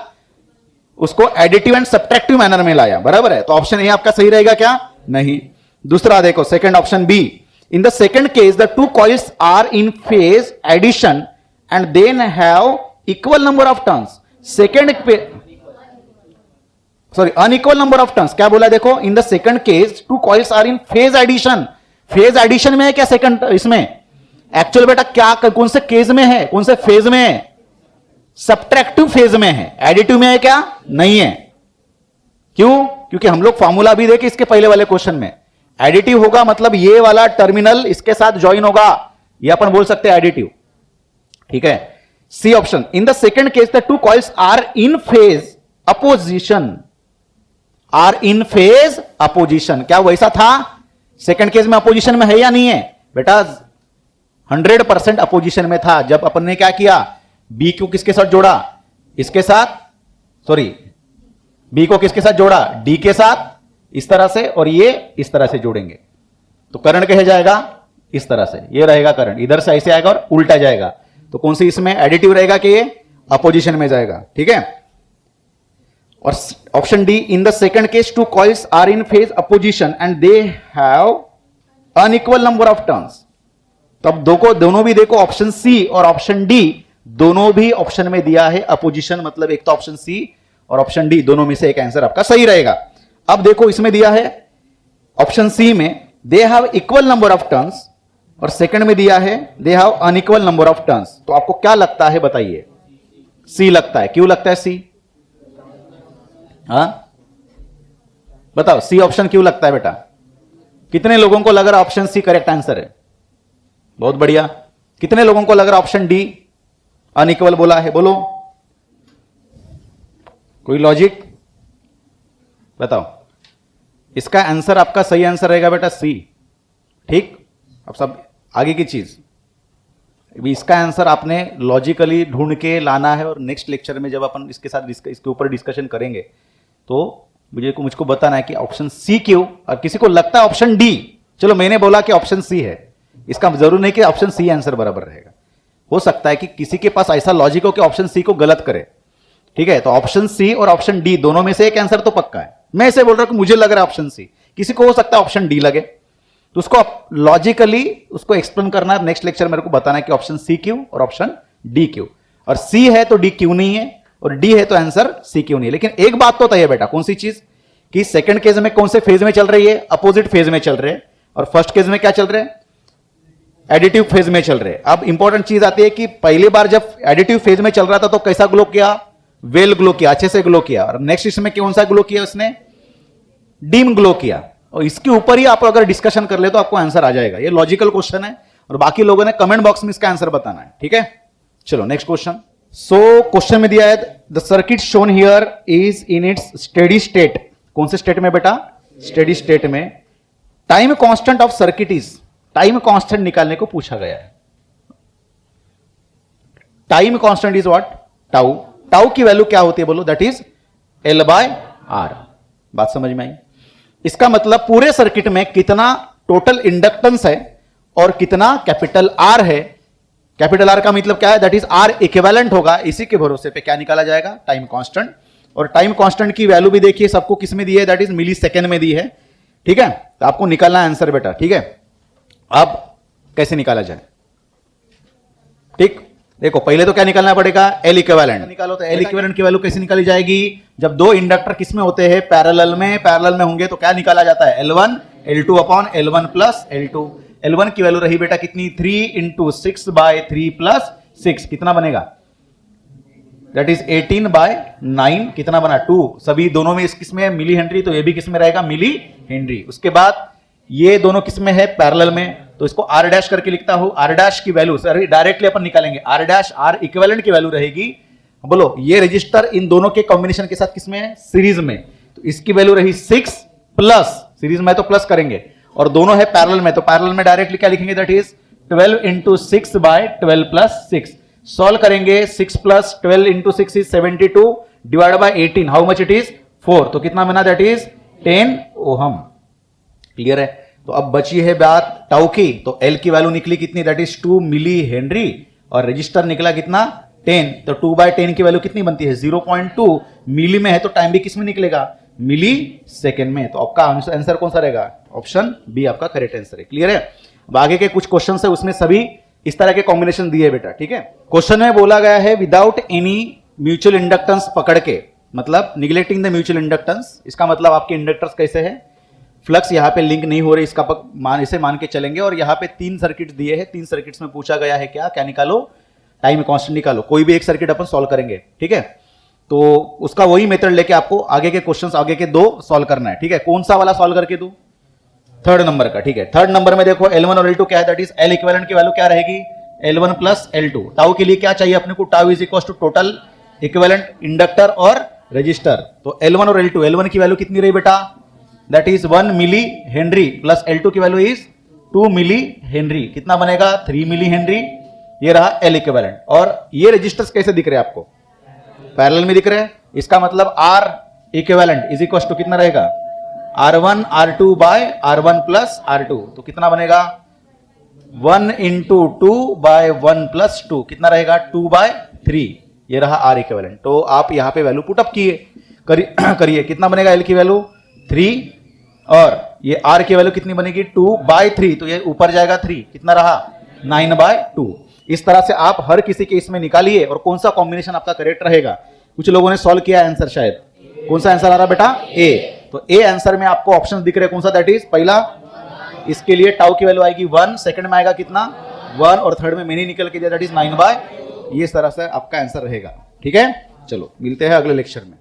उसको एडिटिव एंड सब्ट्रैक्टिव मैनर में लाया, बराबर है। तो ऑप्शन ए आपका सही रहेगा क्या? नहीं। दूसरा देखो, second option B, in the second case the two coils are in phase addition and then have equal number of turns. Second पे sorry unequal number of turns, क्या बोला देखो, in the second case two coils are in phase addition. Phase addition में है क्या second इसमें? Actual बेटा क्या कौन से केस में है, कौन से फेज में है? सब्ट्रैक्टिव फेज में है। एडिटिव में है क्या? नहीं है। क्यों? क्योंकि हम लोग फॉर्मूला भी देखे इसके पहले वाले क्वेश्चन में, एडिटिव होगा मतलब ये वाला टर्मिनल इसके साथ ज्वाइन होगा, ये अपन बोल सकते हैं एडिटिव, ठीक है। C option, in the second case the two coils are in phase opposition. Are in phase opposition, क्या वैसा था? सेकंड केस में अपोजिशन में है या नहीं है? बेटा 100% अपोजिशन में था। जब अपन ने क्या किया, बी को किसके साथ जोड़ा? इसके साथ, सॉरी बी को किसके साथ जोड़ा? डी के साथ, इस तरह से, और ये इस तरह से जोड़ेंगे तो करंट कहे जाएगा इस तरह से, ये रहेगा करंट, इधर से ऐसे आएगा और उल्टा जाएगा। तो कौन सी इसमें एडिटिव रहेगा कि ये अपोजिशन में जाएगा, ठीक है। और option D, in the second case two coils are in phase opposition and they have unequal number of turns. तो अब दोनों भी देखो, ऑप्शन सी और ऑप्शन डी दोनों भी ऑप्शन में दिया है अपोजिशन, मतलब एक तो ऑप्शन सी और ऑप्शन डी दोनों में से एक आंसर आपका सही रहेगा। अब देखो इसमें दिया है ऑप्शन सी में they have equal number of turns और सेकंड में दिया है दे have unequal number of turns. तो आपको क्या लगता है बताइए? सी लगता है। क्यों लगता है सी? हाँ बताओ, सी ऑप्शन क्यों लगता है बेटा? कितने लोगों को लग रहा ऑप्शन सी करेक्ट आंसर है? बहुत बढ़िया। कितने लोगों को लग रहा ऑप्शन डी अनइक्वल बोला है? बोलो, कोई लॉजिक बताओ। इसका आंसर आपका सही आंसर रहेगा बेटा सी, ठीक। अब सब आगे की चीज, अभी इसका आंसर आपने लॉजिकली ढूंढ के लाना है और नेक्स्ट लेक्चर में जब अपन इसके साथ इसके ऊपर डिस्कशन करेंगे तो मुझको बताना है कि ऑप्शन सी क्यों, और किसी को लगता है ऑप्शन डी, चलो मैंने बोला कि ऑप्शन सी है, इसका जरूर नहीं कि ऑप्शन सी आंसर बराबर रहेगा। हो सकता है कि किसी के पास ऐसा लॉजिक हो कि ऑप्शन सी को गलत करे, ठीक है। तो ऑप्शन सी और ऑप्शन डी दोनों में से एक आंसर तो पक्का है। मैं ऐसे बोल रहा हूं कि मुझे लग रहा है ऑप्शन सी, किसी को हो सकता है ऑप्शन डी लगे, तो उसको लॉजिकली उसको एक्सप्लेन करना है। नेक्स्ट लेक्चर मेरे को बताना है कि ऑप्शन सी क्यों और ऑप्शन डी क्यों, और सी है तो डी क्यों नहीं है, और डी है तो आंसर सी क्यों नहीं है। लेकिन एक बात तो तय है बेटा, कौन सी चीज, कि सेकंड केस में कौन से फेज में चल रही है? अपोजिट फेज में चल रहे हैं, और फर्स्ट केस में क्या चल रहे हैं? एडिटिव फेज में चल रहे हैं। अब इंपॉर्टेंट चीज आती है कि पहली बार जब एडिटिव फेज में चल रहा था तो कैसा ग्लो किया? वेल ग्लो किया, अच्छे से ग्लो किया। और नेक्स्ट इसमें कौन सा ग्लो किया? उसने डीम ग्लो किया। और इसके ऊपर ही आप अगर डिस्कशन कर ले तो आपको आंसर आ जाएगा। ये लॉजिकल क्वेश्चन है और बाकी लोगों ने कमेंट बॉक्स में इसका आंसर बताना है, ठीक है। चलो नेक्स्ट क्वेश्चन। सो क्वेश्चन में दिया है the circuit shown here is in its steady state. कौन से स्टेट में बेटा? स्टेडी स्टेट में। Time constant of circuit is, time constant निकालने को पूछा गया है। Time constant is what? Tau. Tau की वैल्यू क्या होती है बोलो? That is L by R। बात समझ में आई? इसका मतलब पूरे सर्किट में कितना टोटल इंडक्टेंस है और कितना कैपिटल R है। कैपिटल R का मतलब क्या है? दैट इज R इक्विवेलेंट होगा। इसी के भरोसे पे क्या निकाला जाएगा? Time constant. और टाइम कांस्टेंट की वैल्यू भी देखिए सबको किस में दी है? दैट इज मिली सेकेंड में दी है, ठीक है। तो आपको निकालना है आंसर बेटा, ठीक है। अब कैसे निकाला जाए? ठीक, देखो पहले तो क्या निकालना पड़ेगा? L इक्विवेलेंट निकालो। तो L इक्विवेलेंट की वैल्यू कैसे निकाली जाएगी? जब दो इंडक्टर किसमें होते हैं? पैरेलल में। पैरेलल में होंगे तो क्या निकाला जाता है? L1 L2 upon L1 plus L2। L1 की वैल्यू रही बेटा कितनी? 3 इंटू 6 बाय 3 प्लस 6, कितना बनेगा? दैट इज 18 बाय 9, कितना बना? 2। सभी दोनों में इस किसमें मिली हेनरी, तो ये भी किसमें रहेगा? Milli henry. उसके बाद ये दोनों किसमें है? पैरेलल में। तो इसको R डैश करके लिखता हूं। R डैश की वैल्यू डायरेक्टली अपन निकालेंगे। R डैश R इक्विवेलेंट की वैल्यू रहेगी, बोलो, ये रजिस्टर इन दोनों के कॉम्बिनेशन के साथ किसमें है? सीरीज में। तो इसकी वैल्यू रही 6 प्लस, सीरीज में तो प्लस करेंगे, और दोनों है पैरेलल में, तो पैरेलल में डायरेक्टली क्या लिखेंगे? That is 12 into 6 by 12 plus 6। सॉल्व करेंगे 6 plus 12 into 6 is 72 divide by 18 how much it is 4 तो कितना बना दैट इज 10 ओहम। क्लियर है। तो अब बची है बात टाउ की, तो एल की वैल्यू निकली कितनी दैट इज 2 मिली हेनरी और रजिस्टर निकला कितना 10 तो 2/10 की वैल्यू कितनी बनती है 0.2 मिली में है तो टाइम भी किस में निकलेगा मिली सेकेंड में। तो आपका आंसर कौन सा रहेगा ऑप्शन बी आपका करेक्ट आंसर है। क्लियर है। अब आगे के कुछ क्वेश्चन है उसमें सभी इस तरह के कॉम्बिनेशन दिए बेटा। ठीक है। क्वेश्चन में बोला गया है विदाउट एनी म्यूचुअल इंडक्टेंस पकड़ के, मतलब निग्लेक्टिंग द म्यूचुअल इंडक्टेंस, इसका मतलब आपके इंडक्टर्स कैसे है, फ्लक्स यहां पे लिंक नहीं हो रही, इसका इसे मान के चलेंगे और यहां पे 3 सर्किट्स दिए हैं, 3 सर्किट्स में पूछा गया है क्या निकालो टाइम कांस्टेंट निकालो, कोई भी एक सर्किट अपन सॉल्व करेंगे। ठीक है। तो उसका वही मेथड लेके आपको आगे के क्वेश्चंस आगे के 2 सॉल्व करना है। ठीक है। कौन सा वाला सॉल्व करके दूं, 3rd नंबर का। ठीक है। 3rd नंबर में देखो L1 और L2 क्या है दैट इज L इक्विवेलेंट की वैल्यू क्या रहेगी L1 प्लस L2। टाउ के लिए क्या चाहिए अपने को, tau is equal to total equivalent inductor और रजिस्टर। तो L1 और L2, L1 की वैल्यू कितनी रही बेटा that is 1 milli henry plus L2 की वैल्यू इज 2 मिली हेनरी, कितना बनेगा 3 मिली हेनरी। ये रहा L इक्विवेलेंट। और ये रजिस्टर्स कैसे दिख रहे हैं आपको, पैरेलल में दिख रहे हैं, इसका मतलब R equivalent is equal to कितना रहेगा R1 R2 bye R1 plus R2, तो कितना बनेगा 1 इंटू 2 बाय 1 प्लस 2, कितना रहेगा 2/3। ये रहा R इक्विवेलेंट। तो आप यहां पे वैल्यू पुटअप करिए कितना बनेगा L की वैल्यू 3 और ये R की वैल्यू कितनी बनेगी 2/3, तो ये ऊपर जाएगा 3, कितना रहा 9/2। इस तरह से आप हर किसी के इसमें निकालिए और कौन सा कॉम्बिनेशन आपका करेक्ट रहेगा। कुछ लोगों ने सॉल्व किया आंसर, शायद कौन सा आंसर आ रहा बेटा ए, तो ए आंसर में आपको ऑप्शन दिख रहे कौन सा दैट इज पहला, इसके लिए टाउ की वैल्यू आएगी 1, सेकंड में आएगा कितना 1 और थर्ड में मैंने निकल के दिया दैट इज 9/, ये तरह से आपका आंसर रहेगा। ठीक है। चलो मिलते हैं अगले लेक्चर में।